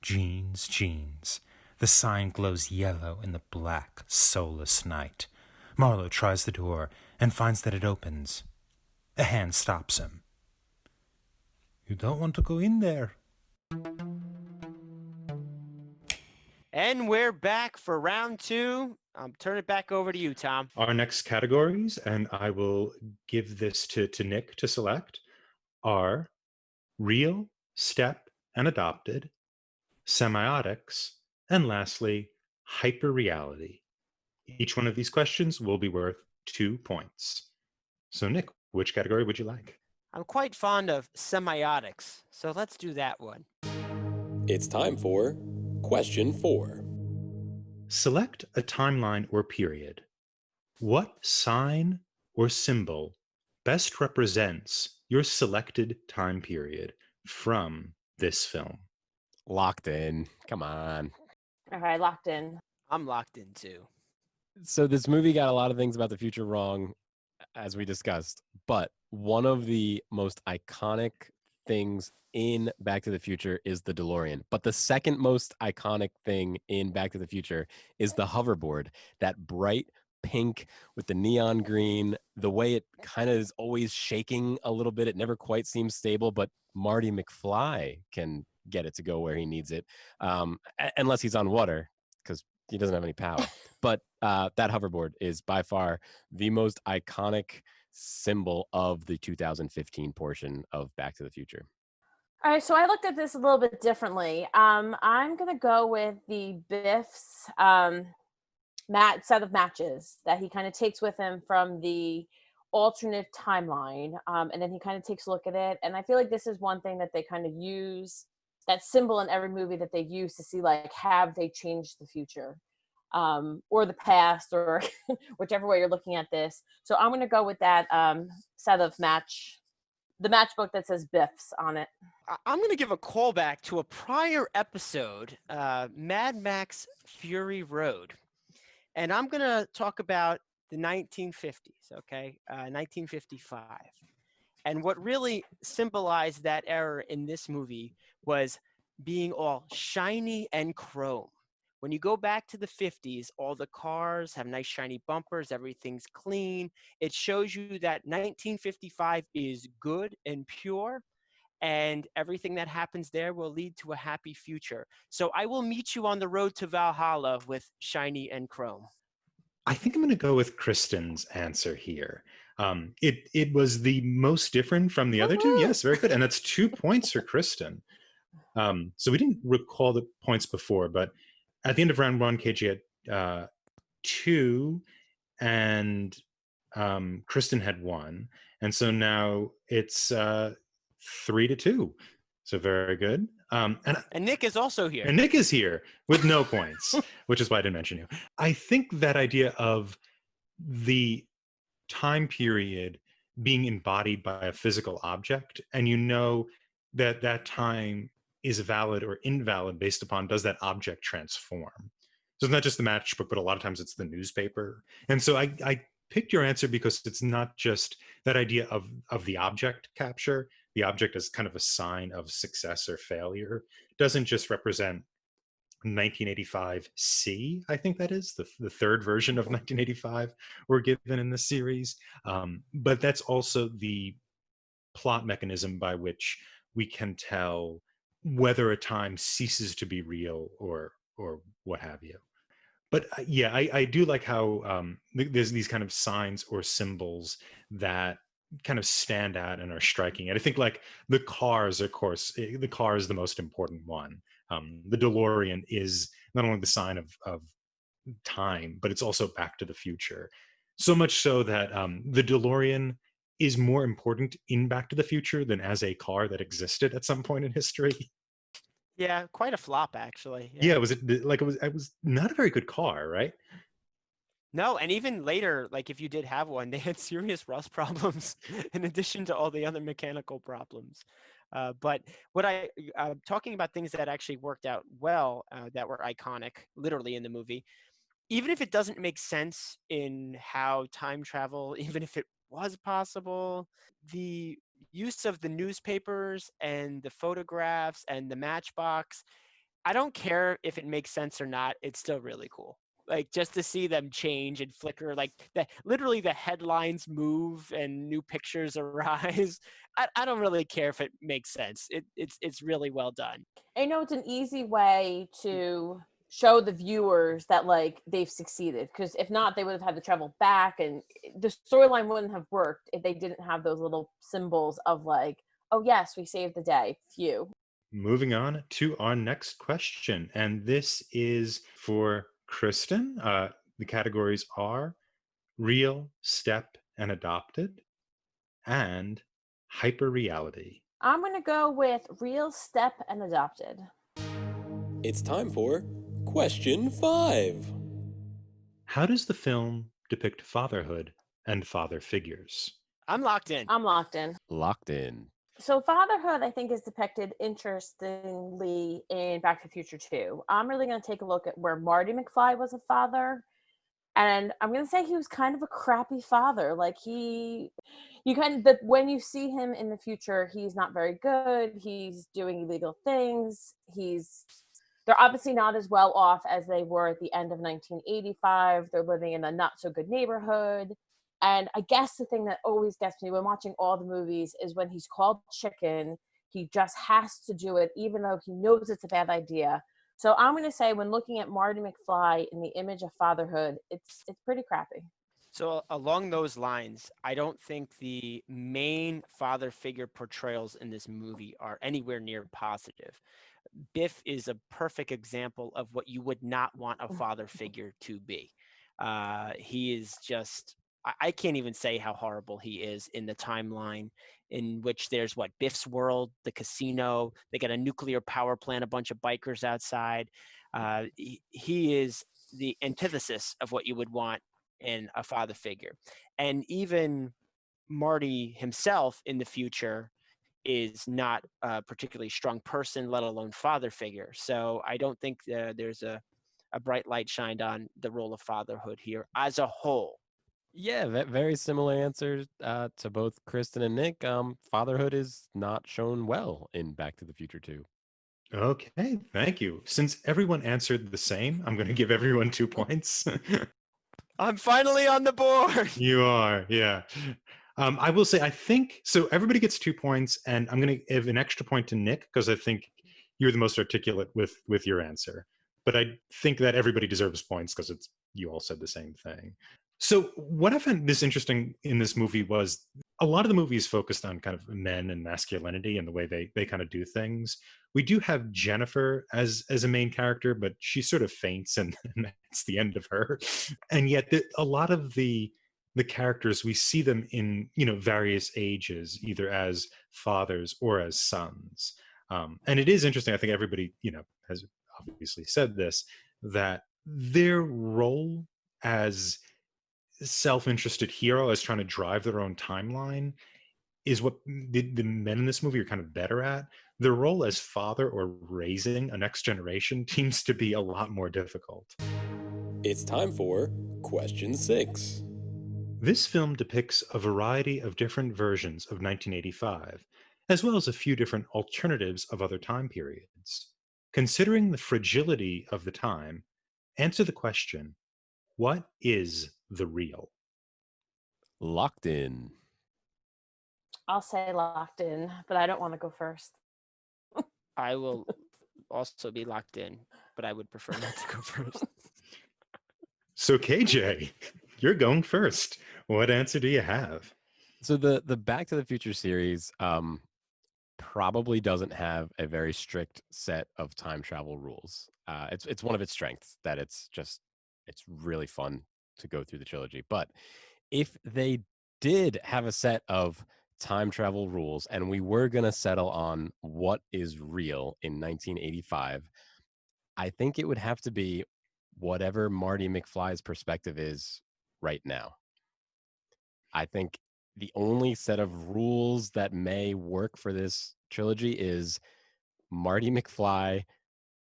Jeans. The sign glows yellow in the black, soulless night. Marlowe tries the door and finds that it opens. A hand stops him. You don't want to go in there. And we're back for round two. I'll turn it back over to you, Tom. Our next categories, and I will give this to Nick to select, are real, step, and adopted, semiotics, and lastly, hyperreality. Each one of these questions will be worth 2 points. So Nick, which category would you like? I'm quite fond of semiotics, so let's do that one. It's time for question 4. Select a timeline or period. What sign or symbol best represents your selected time period from this film? Locked in. Come on. Okay, locked in. I'm locked in too. So this movie got a lot of things about the future wrong, as we discussed, but one of the most iconic things in Back to the Future is the DeLorean. But the second most iconic thing in Back to the Future is the hoverboard, that bright pink with the neon green, the way it kind of is always shaking a little bit. It never quite seems stable, but Marty McFly can get it to go where he needs it, unless he's on water, because he doesn't have any power. But that hoverboard is by far the most iconic symbol of the 2015 portion of Back to the Future. All right, so I looked at this a little bit differently. I'm gonna go with the Biff's set of matches that he kind of takes with him from the alternate timeline, and then he kind of takes a look at it. And I feel like this is one thing that they kind of use, that symbol in every movie that they've used to see, like, have they changed the future, or the past, or whichever way you're looking at this. So I'm gonna go with that set of the matchbook that says Biff's on it. I'm going to give a callback to a prior episode, Mad Max Fury Road. And I'm going to talk about the 1950s, okay? 1955. And what really symbolized that era in this movie was being all shiny and chrome. When you go back to the 50s, all the cars have nice shiny bumpers, everything's clean. It shows you that 1955 is good and pure, and everything that happens there will lead to a happy future. So I will meet you on the road to Valhalla with shiny and chrome. I think I'm going to go with Kristen's answer here. It was the most different from the other two. Yes, very good. And that's 2 points for Kristen. So we didn't recall the points before, but at the end of round one, KG had 2, and Kristen had 1. And so now it's 3-2. So very good. And Nick is also here. And Nick is here with no points, which is why I didn't mention you. I think that idea of the time period being embodied by a physical object, and you know that that time is valid or invalid based upon, does that object transform? So it's not just the matchbook, but a lot of times it's the newspaper. And so I picked your answer because it's not just that idea of the object capture. The object as kind of a sign of success or failure. It doesn't just represent 1985 C, I think that is the third version of 1985 we're given in the series. But that's also the plot mechanism by which we can tell whether a time ceases to be real or what have you. But yeah, I do like how there's these kind of signs or symbols that kind of stand out and are striking. And I think like the cars, of course, the car is the most important one. The DeLorean is not only the sign of time, but it's also Back to the Future. So much so that the DeLorean is more important in Back to the Future than as a car that existed at some point in history. Yeah, quite a flop actually. Yeah, was it like it was not a very good car, right? No, and even later, like if you did have one, they had serious rust problems in addition to all the other mechanical problems. But what talking about things that actually worked out well, that were iconic, literally in the movie, even if it doesn't make sense in how time travel, even if it was possible, the use of the newspapers and the photographs and the matchbox, I don't care if it makes sense or not. It's still really cool. Like just to see them change and flicker, like literally the headlines move and new pictures arise. I don't really care if it makes sense. It's really well done. I know it's an easy way to show the viewers that like they've succeeded, because if not, they would have had to travel back, and the storyline wouldn't have worked if they didn't have those little symbols of like, oh yes, we saved the day. Phew. Moving on to our next question, and this is for Kristen. The categories are real, step, and adopted, and hyperreality. I'm gonna go with real, step, and adopted. It's time for question 5. How does the film depict fatherhood and father figures? I'm locked in. I'm locked in. Locked in. So fatherhood, I think, is depicted interestingly in Back to the Future 2. I'm really going to take a look at where Marty McFly was a father, and I'm going to say he was kind of a crappy father. Like but when you see him in the future, he's not very good. He's doing illegal things. They're obviously not as well off as they were at the end of 1985. They're living in a not so good neighborhood. And I guess the thing that always gets me when watching all the movies is when he's called chicken, he just has to do it, even though he knows it's a bad idea. So I'm going to say, when looking at Marty McFly in the image of fatherhood, it's pretty crappy. So along those lines, I don't think the main father figure portrayals in this movie are anywhere near positive. Biff is a perfect example of what you would not want a father figure to be. He is just, I can't even say how horrible he is in the timeline in which there's Biff's world, the casino, they got a nuclear power plant, a bunch of bikers outside. He is the antithesis of what you would want in a father figure. And even Marty himself in the future is not a particularly strong person, let alone father figure. So I don't think there's a bright light shined on the role of fatherhood here as a whole. Yeah, very similar answers to both Kristen and Nick. Fatherhood is not shown well in Back to the Future 2. Okay, thank you. Since everyone answered the same, I'm going to give everyone 2 points. I'm finally on the board. You are, yeah. I will say, I think so. Everybody gets 2 points, and I'm going to give an extra point to Nick because I think you're the most articulate with your answer. But I think that everybody deserves points because you all said the same thing. So what I found this interesting in this movie was a lot of the movie is focused on kind of men and masculinity and the way they kind of do things. We do have Jennifer as a main character, but she sort of faints and that's the end of her. And yet a lot of the characters, we see them in various ages, either as fathers or as sons. And it is interesting. I think everybody, has obviously said this, that their role as self-interested hero, as trying to drive their own timeline, is what the men in this movie are kind of better at. Their role as father or raising a next generation seems to be a lot more difficult. It's time for question 6. This film depicts a variety of different versions of 1985, as well as a few different alternatives of other time periods. Considering the fragility of the time, answer the question, what is the real? Locked in. I'll say locked in, but I don't want to go first. I will also be locked in, but I would prefer not to go first. So KJ, you're going first. What answer do you have? So the Back to the Future series probably doesn't have a very strict set of time travel rules. It's one of its strengths that it's really fun to go through the trilogy. But if they did have a set of time travel rules and we were going to settle on what is real in 1985, I think it would have to be whatever Marty McFly's perspective is right now. I think the only set of rules that may work for this trilogy is Marty McFly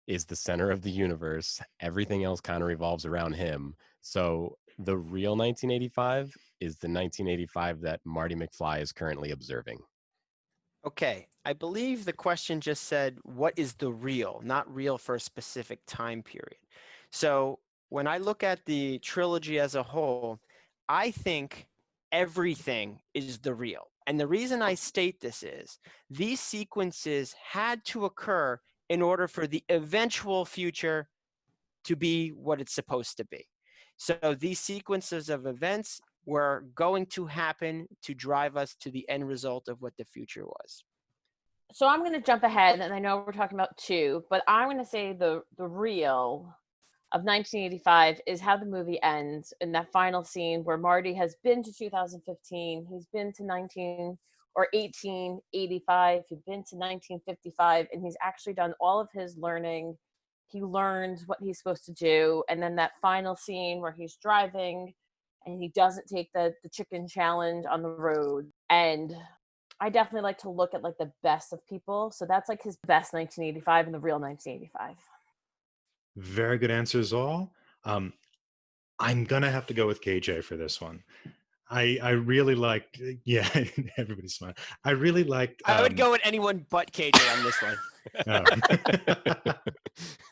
is the center of the universe. Everything else kind of revolves around him. So the real 1985 is the 1985 that Marty McFly is currently observing. Okay, I believe the question just said, what is the real, not real for a specific time period. So when I look at the trilogy as a whole, I think everything is the real. And the reason I state this is these sequences had to occur in order for the eventual future to be what it's supposed to be. So these sequences of events were going to happen to drive us to the end result of what the future was. So I'm going to jump ahead, and I know we're talking about two, but I'm going to say the real of 1985 is how the movie ends in that final scene where Marty has been to 2015, he's been to 1885, he's been to 1955, and he's actually done all of his learning. He learns what he's supposed to do, and then that final scene where he's driving and he doesn't take the chicken challenge on the road. And I definitely like to look at like the best of people, so that's like his best 1985 and the real 1985. Very good answers all. I'm gonna have to go with KJ for this one. I really liked, yeah, everybody's smiling. I really liked. I would go with anyone but KJ on this one.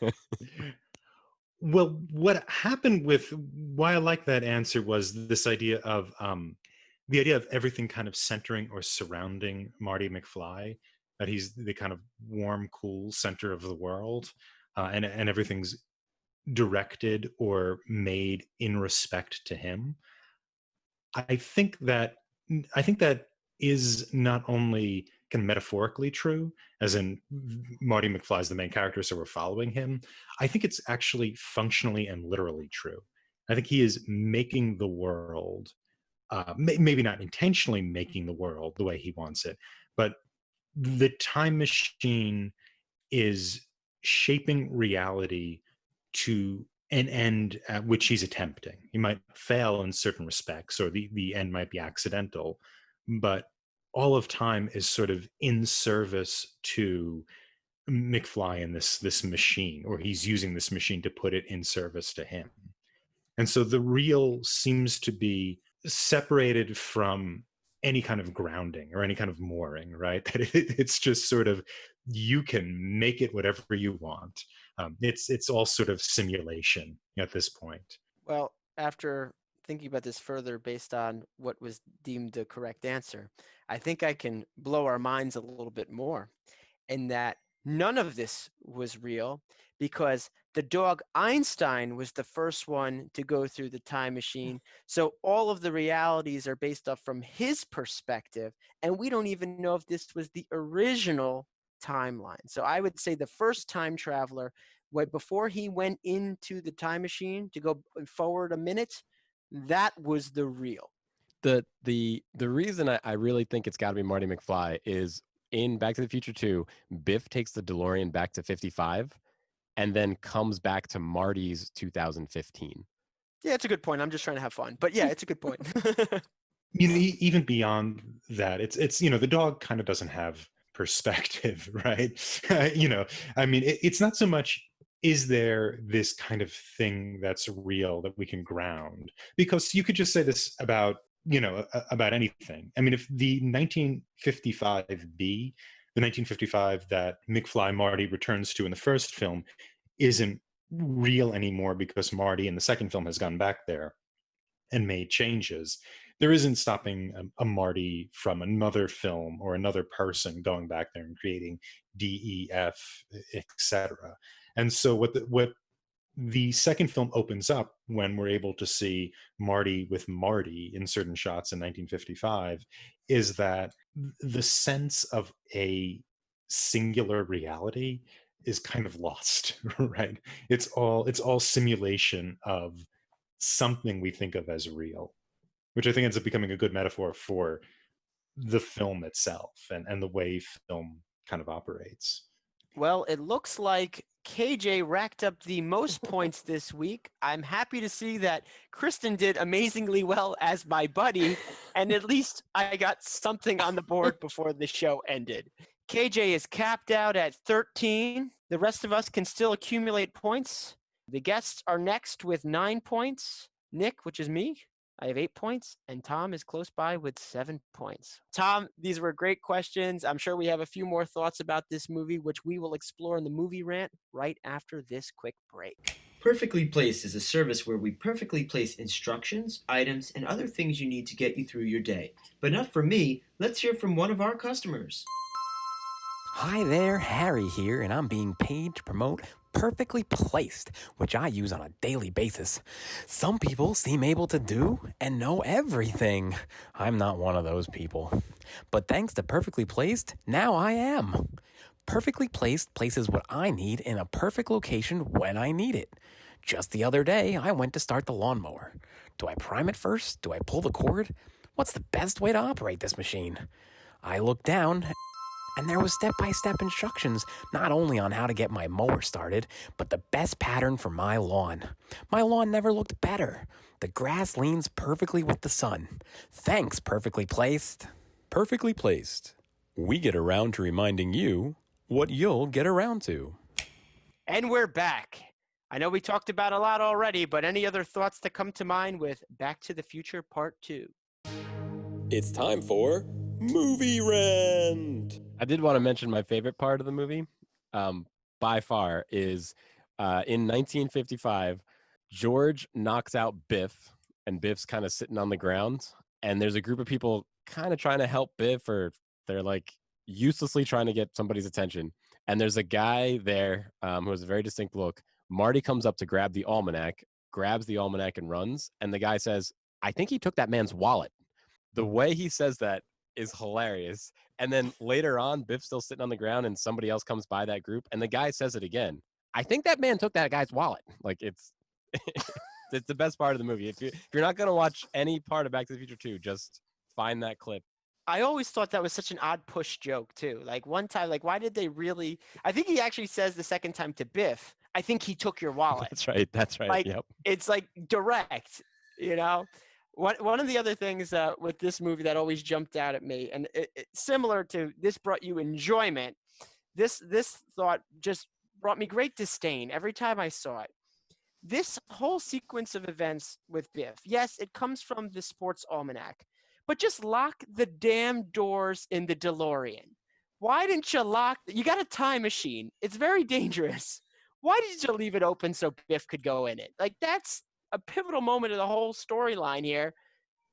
Oh. Well, what happened with why I like that answer was this idea of the idea of everything kind of centering or surrounding Marty McFly, that he's the kind of warm, cool center of the world, and everything's directed or made in respect to him. I think that is not only kind of metaphorically true, as in Marty McFly is the main character, so we're following him. I think it's actually functionally and literally true. I think he is making the world, maybe not intentionally making the world the way he wants it, but the time machine is shaping reality to an end at which he's attempting. He might fail in certain respects, or the end might be accidental, but all of time is sort of in service to McFly in this machine, or he's using this machine to put it in service to him. And so the real seems to be separated from any kind of grounding or any kind of mooring, right? That it's just sort of, you can make it whatever you want. It's all sort of simulation at this point. Well, after thinking about this further based on what was deemed the correct answer, I think I can blow our minds a little bit more in that none of this was real because the dog Einstein was the first one to go through the time machine. So all of the realities are based off from his perspective, and we don't even know if this was the original timeline. So I would say the first time traveler, before he went into the time machine to go forward a minute, that was the real. The reason I really think it's got to be Marty McFly is in Back to the Future 2, Biff takes the DeLorean back to 55 and then comes back to Marty's 2015. Yeah, it's a good point. I'm just trying to have fun. But yeah, it's a good point. Even beyond that, it's the dog kind of doesn't have perspective, right? I mean, it's not so much is there this kind of thing that's real that we can ground, because you could just say this about about anything. I mean, if the 1955 that McFly Marty returns to in the first film isn't real anymore because Marty in the second film has gone back there and made changes, there isn't stopping a Marty from another film or another person going back there and creating DEF, etc. And so what the second film opens up, when we're able to see Marty with Marty in certain shots in 1955, is that the sense of a singular reality is kind of lost, right? It's all simulation of something we think of as real, which I think ends up becoming a good metaphor for the film itself and the way film kind of operates. Well, it looks like KJ racked up the most points this week. I'm happy to see that Kristen did amazingly well as my buddy, and at least I got something on the board before the show ended. KJ is capped out at 13. The rest of us can still accumulate points. The guests are next with 9 points. Nick, which is me, I have 8 points, and Tom is close by with 7 points. Tom, these were great questions. I'm sure we have a few more thoughts about this movie, which we will explore in the movie rant right after this quick break. Perfectly Placed is a service where we perfectly place instructions, items, and other things you need to get you through your day. But enough from me, let's hear from one of our customers. Hi there, Harry here, and I'm being paid to promote Perfectly Placed, which I use on a daily basis. Some people seem able to do and know everything. I'm not one of those people. But thanks to Perfectly Placed, now I am. Perfectly Placed places what I need in a perfect location when I need it. Just the other day, I went to start the lawnmower. Do I prime it first? Do I pull the cord? What's the best way to operate this machine? I looked down, and there was step-by-step instructions, not only on how to get my mower started, but the best pattern for my lawn. My lawn never looked better. The grass leans perfectly with the sun. Thanks, Perfectly Placed. Perfectly Placed. We get around to reminding you what you'll get around to. And we're back. I know we talked about a lot already, but any other thoughts that come to mind with Back to the Future Part 2? It's time for Movie Rant. I did want to mention my favorite part of the movie, by far, is in 1955, George knocks out Biff, and Biff's kind of sitting on the ground, and there's a group of people kind of trying to help Biff, or they're like uselessly trying to get somebody's attention. And there's a guy there who has a very distinct look. Marty comes up to grab the almanac, grabs the almanac and runs, and the guy says, "I think he took that man's wallet." The way he says that is hilarious. And then later on, Biff's still sitting on the ground and somebody else comes by that group and the guy says it again. "I think that man took that guy's wallet." Like, it's it's the best part of the movie. If you're not going to watch any part of Back to the Future 2, just find that clip. I always thought that was such an odd push joke too. Like one time, like why did they really? I think he actually says the second time to Biff, "I think he took your wallet." That's right. Like, yep. It's like direct, you know? One of the other things with this movie that always jumped out at me, and similar to this brought you enjoyment, this thought just brought me great disdain every time I saw it. This whole sequence of events with Biff, yes, it comes from the sports almanac, but just lock the damn doors in the DeLorean. Why didn't you lock? You got a time machine. It's very dangerous. Why did you leave it open so Biff could go in it? Like, that's a pivotal moment of the whole storyline here.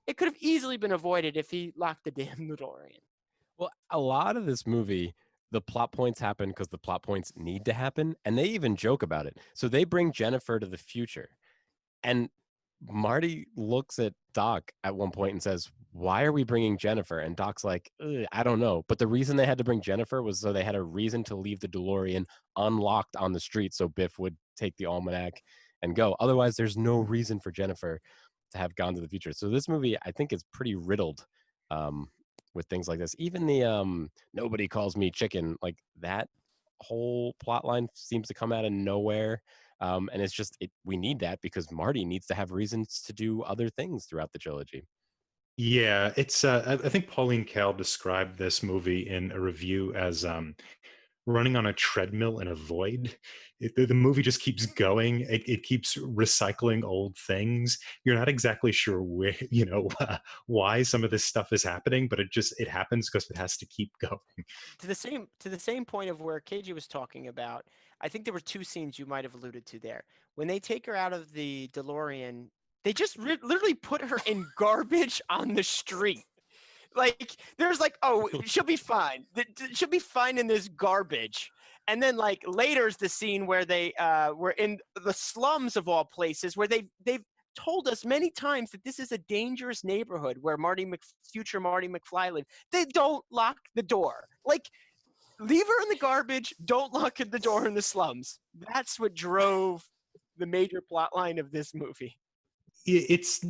It could have easily been avoided if he locked the damn DeLorean. Well, a lot of this movie, the plot points happen because the plot points need to happen, and they even joke about it. So they bring Jennifer to the future, and Marty looks at Doc at one point and says, "Why are we bringing Jennifer?" And Doc's like, "I don't know." But the reason they had to bring Jennifer was so they had a reason to leave the DeLorean unlocked on the street so Biff would take the almanac and go. Otherwise, there's no reason for Jennifer to have gone to the future. So this movie, I think, is pretty riddled with things like this. Even the nobody calls me chicken, like that whole plot line seems to come out of nowhere. And it's just we need that because Marty needs to have reasons to do other things throughout the trilogy. Yeah, it's I think Pauline Kael described this movie in a review as running on a treadmill in a void. The movie just keeps going. It keeps recycling old things. You're not exactly sure where, why some of this stuff is happening, but it happens because it has to keep going. To the same point of where KJ was talking about, I think there were two scenes you might have alluded to there. When they take her out of the DeLorean, they just literally put her in garbage on the street. Like there's like, oh, she'll be fine. She'll be fine in this garbage. And then like later is the scene where they were in the slums of all places, where they've told us many times that this is a dangerous neighborhood where future Marty McFly lived. They don't lock the door. Like, leave her in the garbage. Don't lock the door in the slums. That's what drove the major plot line of this movie. It's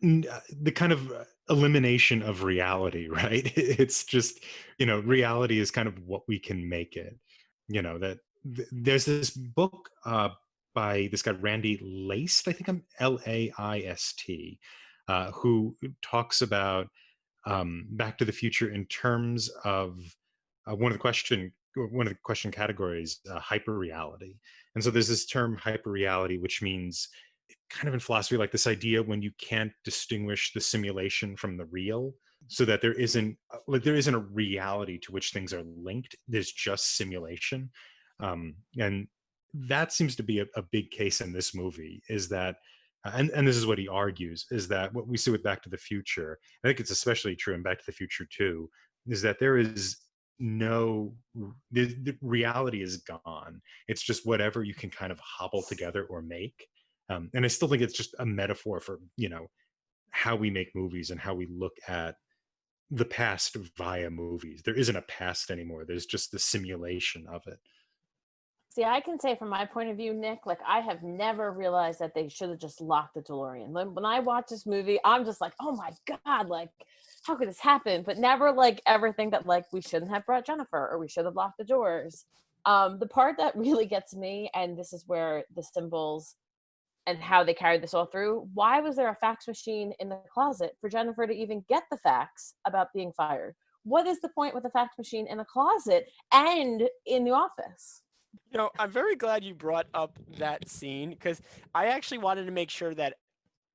the kind of elimination of reality, right? It's just, reality is kind of what we can make it. That there's this book by this guy Randy Laist, I think I'm Laist, who talks about Back to the Future in terms of one of the question categories, hyper reality. And so there's this term hyper reality, which means kind of in philosophy, like this idea when you can't distinguish the simulation from the real, so that there isn't a reality to which things are linked. There's just simulation. And that seems to be a big case in this movie, is that and this is what he argues, is that what we see with Back to the Future, I think it's especially true in Back to the Future 2, is that there is the reality is gone. It's just whatever you can kind of hobble together or make. And I still think it's just a metaphor for, how we make movies and how we look at the past via movies. There isn't a past anymore. There's just the simulation of it. See, I can say from my point of view, Nick, like I have never realized that they should have just locked the DeLorean. When I watch this movie, I'm just like, oh my God, like how could this happen? But never like ever think that like we shouldn't have brought Jennifer or we should have locked the doors. The part that really gets me, and this is where the symbols and how they carried this all through, why was there a fax machine in the closet for Jennifer to even get the fax about being fired? What is the point with a fax machine in a closet and in the office? I'm very glad you brought up that scene, because I actually wanted to make sure that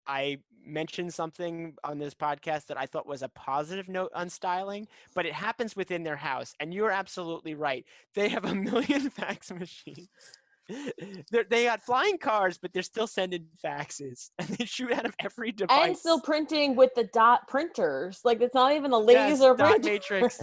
I mentioned something on this podcast that I thought was a positive note on styling, but it happens within their house. And you're absolutely right. They have a million fax machines. They got flying cars, but they're still sending faxes, and they shoot out of every device. And still printing with the dot printers. Like it's not even a laser dot printer. matrix.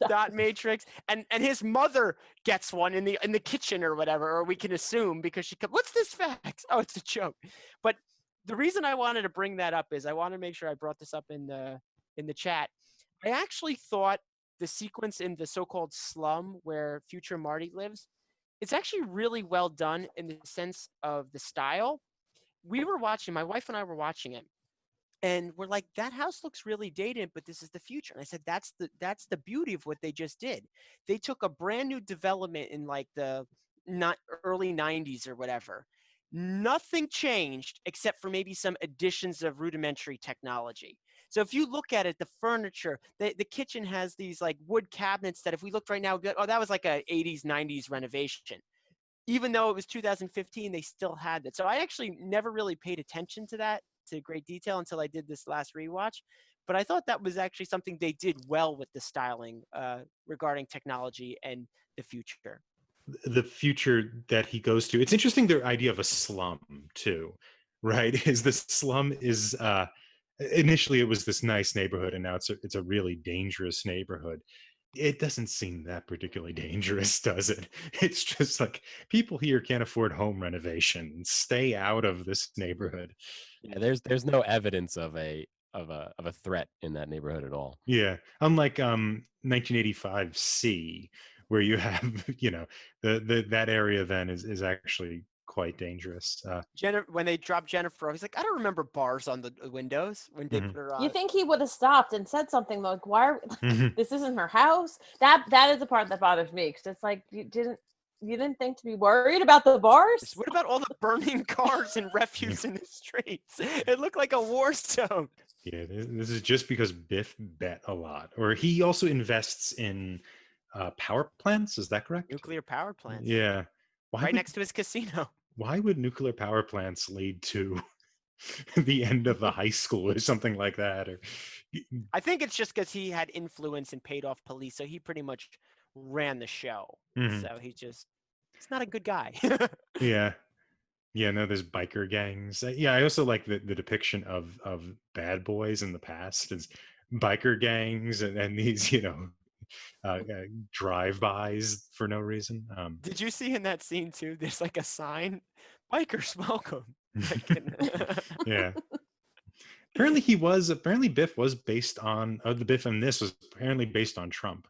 Dot matrix, and his mother gets one in the kitchen or whatever, or we can assume, because she comes, what's this fax? Oh, it's a joke. But the reason I wanted to bring that up is I want to make sure I brought this up in the chat. I actually thought the sequence in the so-called slum where future Marty lives, it's actually really well done in the sense of the style. My wife and I were watching it, and we're like, that house looks really dated, but this is the future. And I said, that's the beauty of what they just did. They took a brand new development in like the early 90s or whatever. Nothing changed except for maybe some additions of rudimentary technology. So if you look at it, the furniture, the kitchen has these like wood cabinets that if we looked right now, we'd be like, oh, that was like a 80s, 90s renovation. Even though it was 2015, they still had that. So I actually never really paid attention to that to great detail until I did this last rewatch. But I thought that was actually something they did well with the styling regarding technology and the future. The future that he goes to, it's interesting, their idea of a slum too, right? Is the slum is initially it was this nice neighborhood, and now it's a really dangerous neighborhood. It doesn't seem that particularly dangerous, does it? It's just like people here can't afford home renovation. Stay out of this neighborhood. Yeah, there's no evidence of a threat in that neighborhood at all. Yeah, unlike 1985 C, where you have that area then is actually quite dangerous. When they dropped Jennifer off, he's like, I don't remember bars on the windows when they Mhm. put her on. You think he would have stopped and said something like, "Why? Mhm. This isn't her house." That is the part that bothers me, because it's like you didn't think to be worried about the bars. What about all the burning cars and refuse in the streets? It looked like a war zone. Yeah, this is just because Biff bet a lot, or he also invests in power plants. Is that correct? Nuclear power plants. Yeah. Right next to his casino. Why would nuclear power plants lead to the end of the high school or something like that? Or I think it's just because he had influence and paid off police, so he pretty much ran the show. Mhm. So he's not a good guy. Yeah. Yeah, no, there's biker gangs. Yeah, I also like the depiction of bad boys in the past as biker gangs and these, drive-bys for no reason. Did you see in that scene too? There's like a sign, "Bikers welcome." Yeah. Apparently Biff was based on the Biff in this was apparently based on Trump.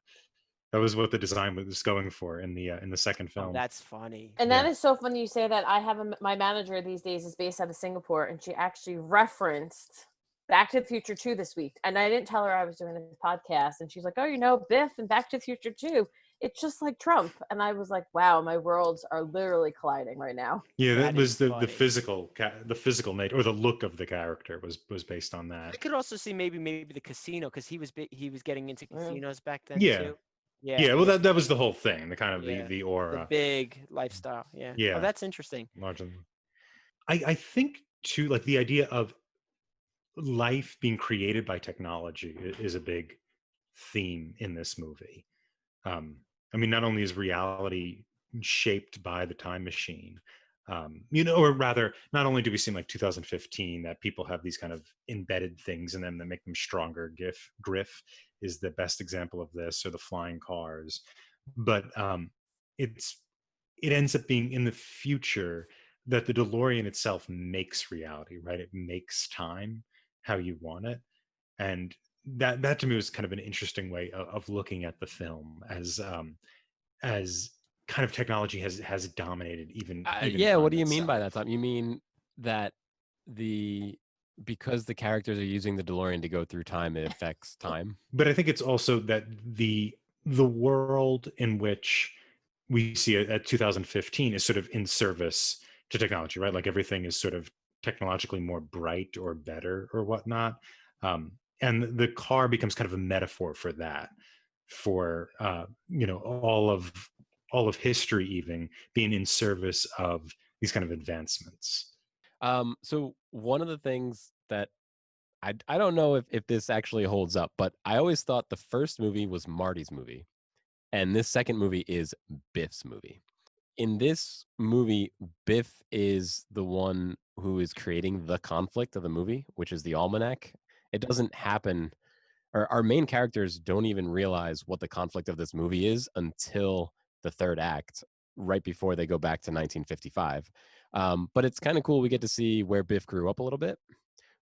That was what the design was going for in the second Oh, film. that's funny. And that is so funny you say that. I have my manager these days is based out of Singapore, and she actually referenced Back to the Future 2 this week. And I didn't tell her I was doing this podcast, and she's like, "Oh, Biff and Back to the Future 2. It's just like Trump." And I was like, "Wow, my worlds are literally colliding right now." Yeah, that was the funny. physical nature or the look of the character was based on I that. could also see maybe the casino, because he was getting into casinos back then Yeah. too. Yeah, well, that was the whole thing, the kind of Yeah, the aura. the big lifestyle. Yeah. Yeah. Oh, that's interesting. Largely. I think too, like the idea of life being created by technology is a big theme in this movie. I mean, not only is reality shaped by the time machine, or rather, not only do we see in like 2015 that people have these kind of embedded things in them that make them stronger. Griff is the best example of this, or the flying cars. But it ends up being in the future that the DeLorean itself makes reality, right? It makes time how you want it. And that to me was kind of an interesting way of looking at the film as kind of technology has dominated even yeah, what time do you mean by itself. that, Tom? You mean that because the characters are using the DeLorean to go through time, it affects time? But I think it's also that the world in which we see it at 2015 is sort of in service to technology, right? Like everything is sort of technologically more bright or better or whatnot. And the car becomes kind of a metaphor for that, for all of history even being in service of these kind of advancements. So one of the things that I don't know if this actually holds up, but I always thought the first movie was Marty's movie, and this second movie is Biff's movie. In this movie, Biff is the one who is creating the conflict of the movie, which is the almanac. It doesn't happen, or our main characters don't even realize what the conflict of this movie is until the third act, right before they go back to 1955. But it's kind of cool. We get to see where Biff grew up a little bit.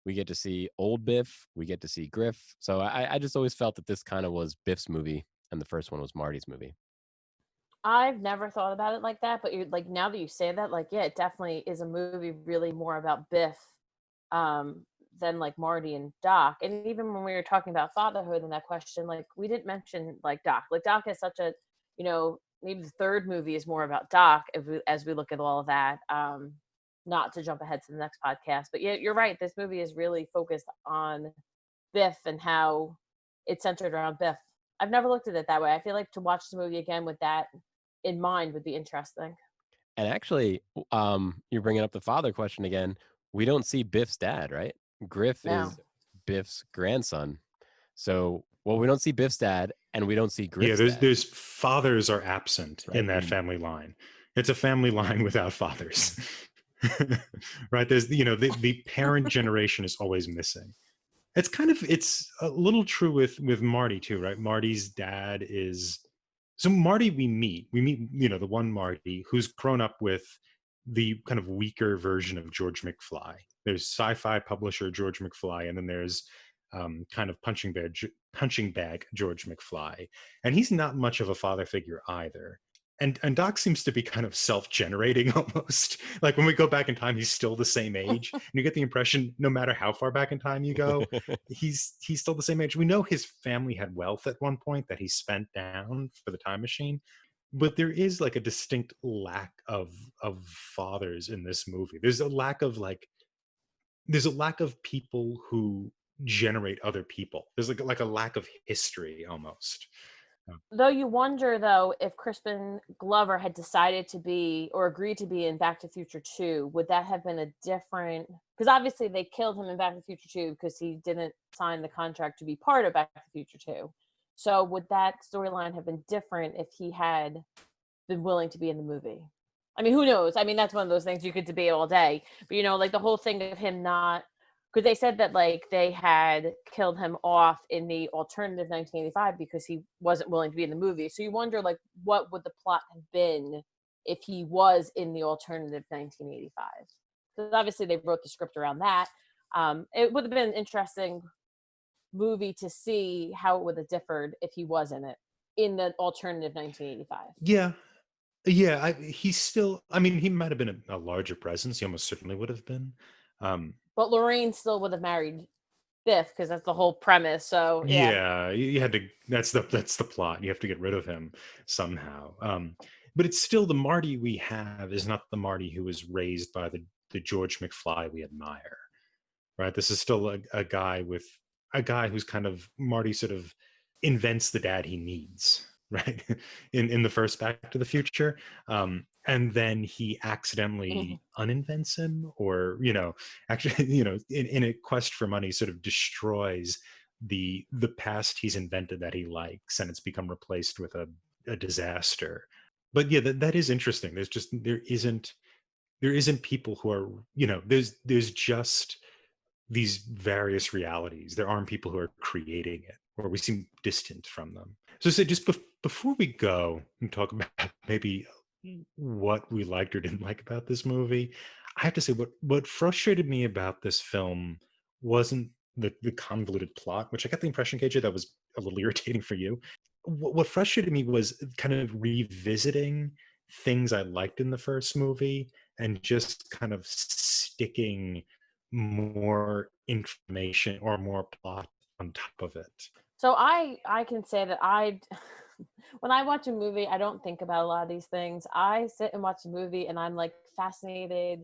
We get to see old Biff. We get to see Griff. So I just always felt that this kind of was Biff's movie, and the first one was Marty's movie. I've never thought about it like that, but you're like, now that you say that, like, yeah, it definitely is a movie really more about Biff than like Marty and Doc. And even when we were talking about fatherhood and that question, like, we didn't mention like Doc. Like, Doc is such a, maybe the third movie is more about Doc as we look at all of that. Not to jump ahead to the next podcast, but yeah, you're right. This movie is really focused on Biff and how it's centered around Biff. I've never looked at it that way. I feel like to watch the movie again with that in mind would be interesting. And actually, you're bringing up the father question again. We don't see Biff's dad, right? Griff is Biff's grandson. So, we don't see Biff's dad, and we don't see Griff's dad. There's fathers are absent in that family line. It's a family line without fathers. Right? There's the parent generation is always missing. It's a little true with Marty too, right? Marty's dad is Marty we meet the one Marty who's grown up with the kind of weaker version of George McFly. There's Sci-Fi publisher George McFly, and then there's kind of punching bag George McFly, and he's not much of a father figure either. and Doc seems to be kind of self-generating almost. Like when we go back in time, he's still the same age, and you get the impression no matter how far back in time you go, he's still the same age. We know his family had wealth at one point that he spent down for the time machine, but there is like a distinct lack of fathers in this movie. There's a lack of people who generate other people. There's like a lack of history almost. Though you wonder, though, if Crispin Glover had decided to be or agreed to be in Back to the Future 2, would that have been a different? Because obviously they killed him in Back to the Future 2 because he didn't sign the contract to be part of Back to the Future 2. So would that storyline have been different if he had been willing to be in the movie? I mean, who knows? I mean, that's one of those things you could debate all day. But, like the whole thing of him not, because they said that like they had killed him off in the alternative 1985 because he wasn't willing to be in the movie. So you wonder like what would the plot have been if he was in the alternative 1985? Because obviously they wrote the script around that. It would have been an interesting movie to see how it would have differed if he was in it in the alternative 1985. Yeah, he's still. I mean, he might have been a larger presence. He almost certainly would have been. But Lorraine still would have married Biff because that's the whole premise. So yeah, you had to. That's the plot. You have to get rid of him somehow. But it's still the Marty we have is not the Marty who was raised by the George McFly we admire, right? This is still a guy who's kind of Marty sort of invents the dad he needs, right? in the first Back to the Future, and then he accidentally uninvents him, or actually in a quest for money sort of destroys the past he's invented that he likes, and it's become replaced with a disaster. But yeah, that is interesting. There isn't people who are there's just these various realities. There aren't people who are creating it, or we seem distant from them. So say just before we go and talk about maybe what we liked or didn't like about this movie, I have to say what frustrated me about this film wasn't the convoluted plot, which I got the impression, KJ, that was a little irritating for you. What frustrated me was kind of revisiting things I liked in the first movie and just kind of sticking more information or more plot on top of it. So I can say that when I watch a movie, I don't think about a lot of these things. I sit and watch a movie and I'm like fascinated,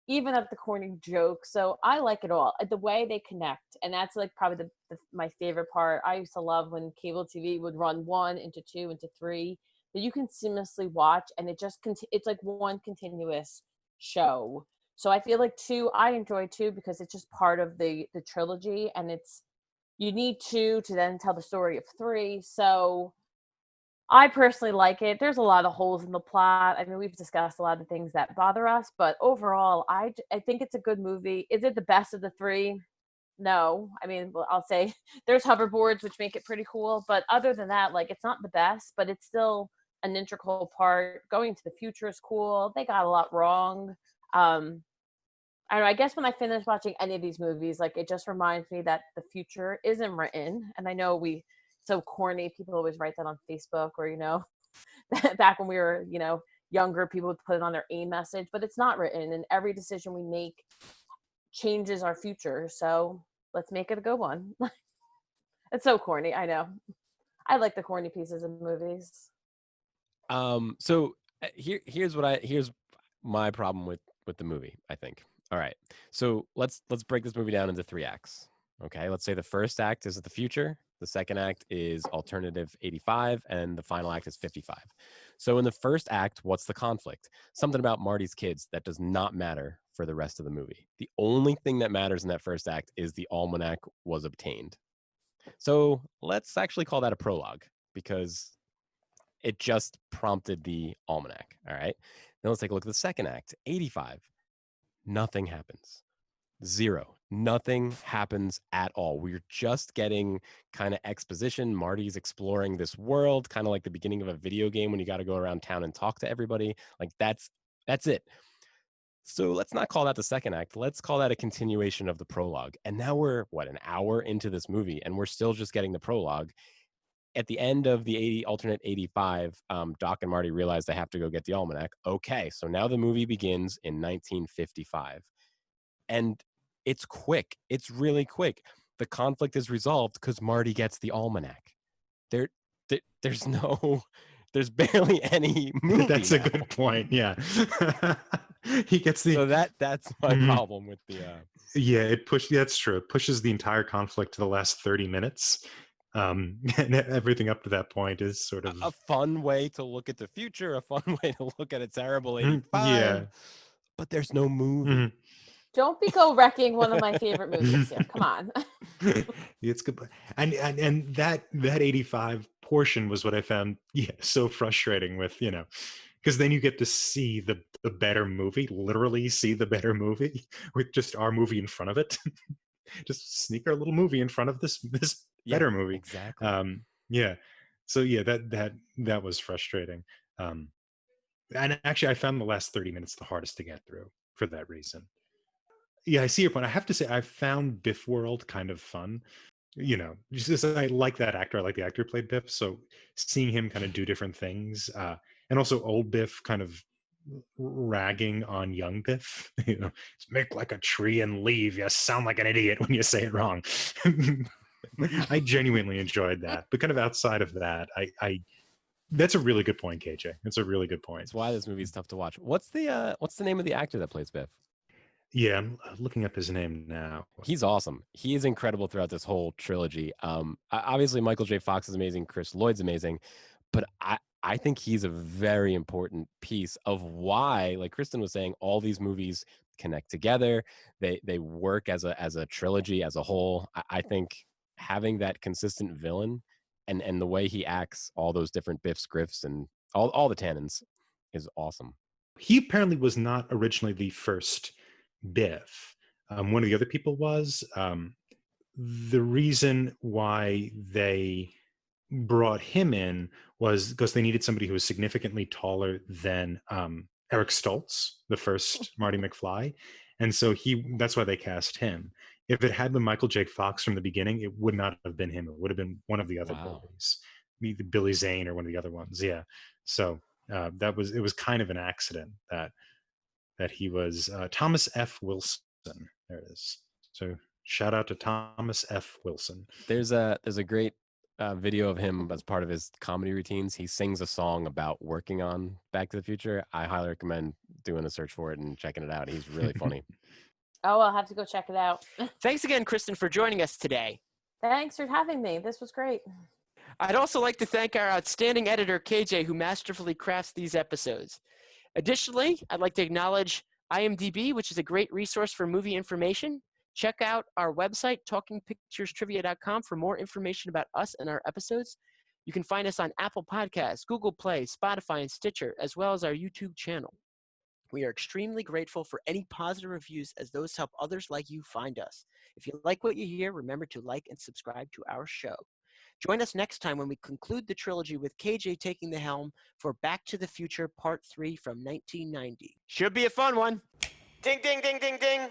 even at the corny jokes. So I like it all. The way they connect, and that's like probably my favorite part. I used to love when cable TV would run 1 into 2 into 3 that you can seamlessly watch, and it's like one continuous show. So I feel like 2, I enjoy 2 because it's just part of the trilogy, and you need 2 to then tell the story of 3. So I personally like it. There's a lot of holes in the plot. I mean, we've discussed a lot of things that bother us, but overall, I think it's a good movie. Is it the best of the 3? No. I mean, well, I'll say there's hoverboards, which make it pretty cool. But other than that, like, it's not the best, but it's still an integral part. Going to the future is cool. They got a lot wrong. I don't know, I guess when I finish watching any of these movies, like, it just reminds me that the future isn't written. And I know so corny, people always write that on Facebook, or, back when we were, younger, people would put it on their AIM message, but it's not written. And every decision we make changes our future. So let's make it a good one. It's so corny. I know. I like the corny pieces of movies. So here's my problem with the movie, I think. All right. So let's break this movie down into 3 acts. Okay. Let's say the first act is the future, the second act is alternative 85, and the final act is 55. So in the first act, what's the conflict? Something about Marty's kids that does not matter for the rest of the movie. The only thing that matters in that first act is the almanac was obtained. So let's actually call that a prologue, because it just prompted the almanac. All right. Now let's take a look at the second act, 85. Nothing happens. 0. Nothing happens at all. We're just getting kind of exposition. Marty's exploring this world, kind of like the beginning of a video game when you got to go around town and talk to everybody. Like that's it. So let's not call that the second act. Let's call that a continuation of the prologue. And now we're an hour into this movie, and we're still just getting the prologue. at the end of the alternate 85, Doc and Marty realize they have to go get the almanac. Okay, so now the movie begins in 1955. And it's quick. It's really quick. The conflict is resolved because Marty gets the almanac. There's barely any movie. That's now. a good point. Yeah. He gets the. So that's my problem with the. Yeah, that's true. It pushes the entire conflict to the last 30 minutes. And everything up to that point is sort of a fun way to look at the future, a fun way to look at a terrible 85. Yeah. But there's no movie. Don't be wrecking one of my favorite movies here. Come on. It's good. And that 85 portion was what I found so frustrating with, because then you get to see the better movie, literally see the better movie with just our movie in front of it. Just sneak our little movie in front of this better movie. Exactly. So that was frustrating. And actually I found the last 30 minutes the hardest to get through for that reason. Yeah, I see your point. I have to say I found Biff World kind of fun. Just as I like that actor. I like the actor who played Biff. So seeing him kind of do different things, and also old Biff kind of ragging on young Biff. Make like a tree and leave. You sound like an idiot when you say it wrong. I genuinely enjoyed that. But kind of outside of that, I that's a really good point, KJ. It's a really good point. That's why this movie is tough to watch. What's the name of the actor that plays Biff? Yeah, I'm looking up his name now. He's awesome. He is incredible throughout this whole trilogy. Obviously, Michael J. Fox is amazing. Chris Lloyd's amazing. But I think he's a very important piece of why, like Kristen was saying, all these movies connect together. They work as a trilogy as a whole. I think having that consistent villain and the way he acts, all those different Biffs, Griffs, and all the Tannins is awesome. He apparently was not originally the first Biff. One of the other people was. The reason why they brought him in was because they needed somebody who was significantly taller than Eric Stoltz, the first Marty McFly. And so that's why they cast him. If it had been Michael J. Fox from the beginning, it would not have been him. It would have been one of the other boys, maybe Billy Zane or one of the other ones. Yeah. So it was kind of an accident that he was Thomas F. Wilson. There it is. So shout out to Thomas F. Wilson. There's a great video of him as part of his comedy routines. He sings a song about working on Back to the Future. I highly recommend doing a search for it and checking it out. He's really funny. Oh, I'll have to go check it out. Thanks again, Kristen, for joining us today. Thanks for having me. This was great. I'd also like to thank our outstanding editor, KJ, who masterfully crafts these episodes. Additionally, I'd like to acknowledge IMDb, which is a great resource for movie information. Check out our website, talkingpicturestrivia.com, for more information about us and our episodes. You can find us on Apple Podcasts, Google Play, Spotify, and Stitcher, as well as our YouTube channel. We are extremely grateful for any positive reviews, as those help others like you find us. If you like what you hear, remember to like and subscribe to our show. Join us next time when we conclude the trilogy with KJ taking the helm for Back to the Future Part 3 from 1990. Should be a fun one. Ding, ding, ding, ding, ding.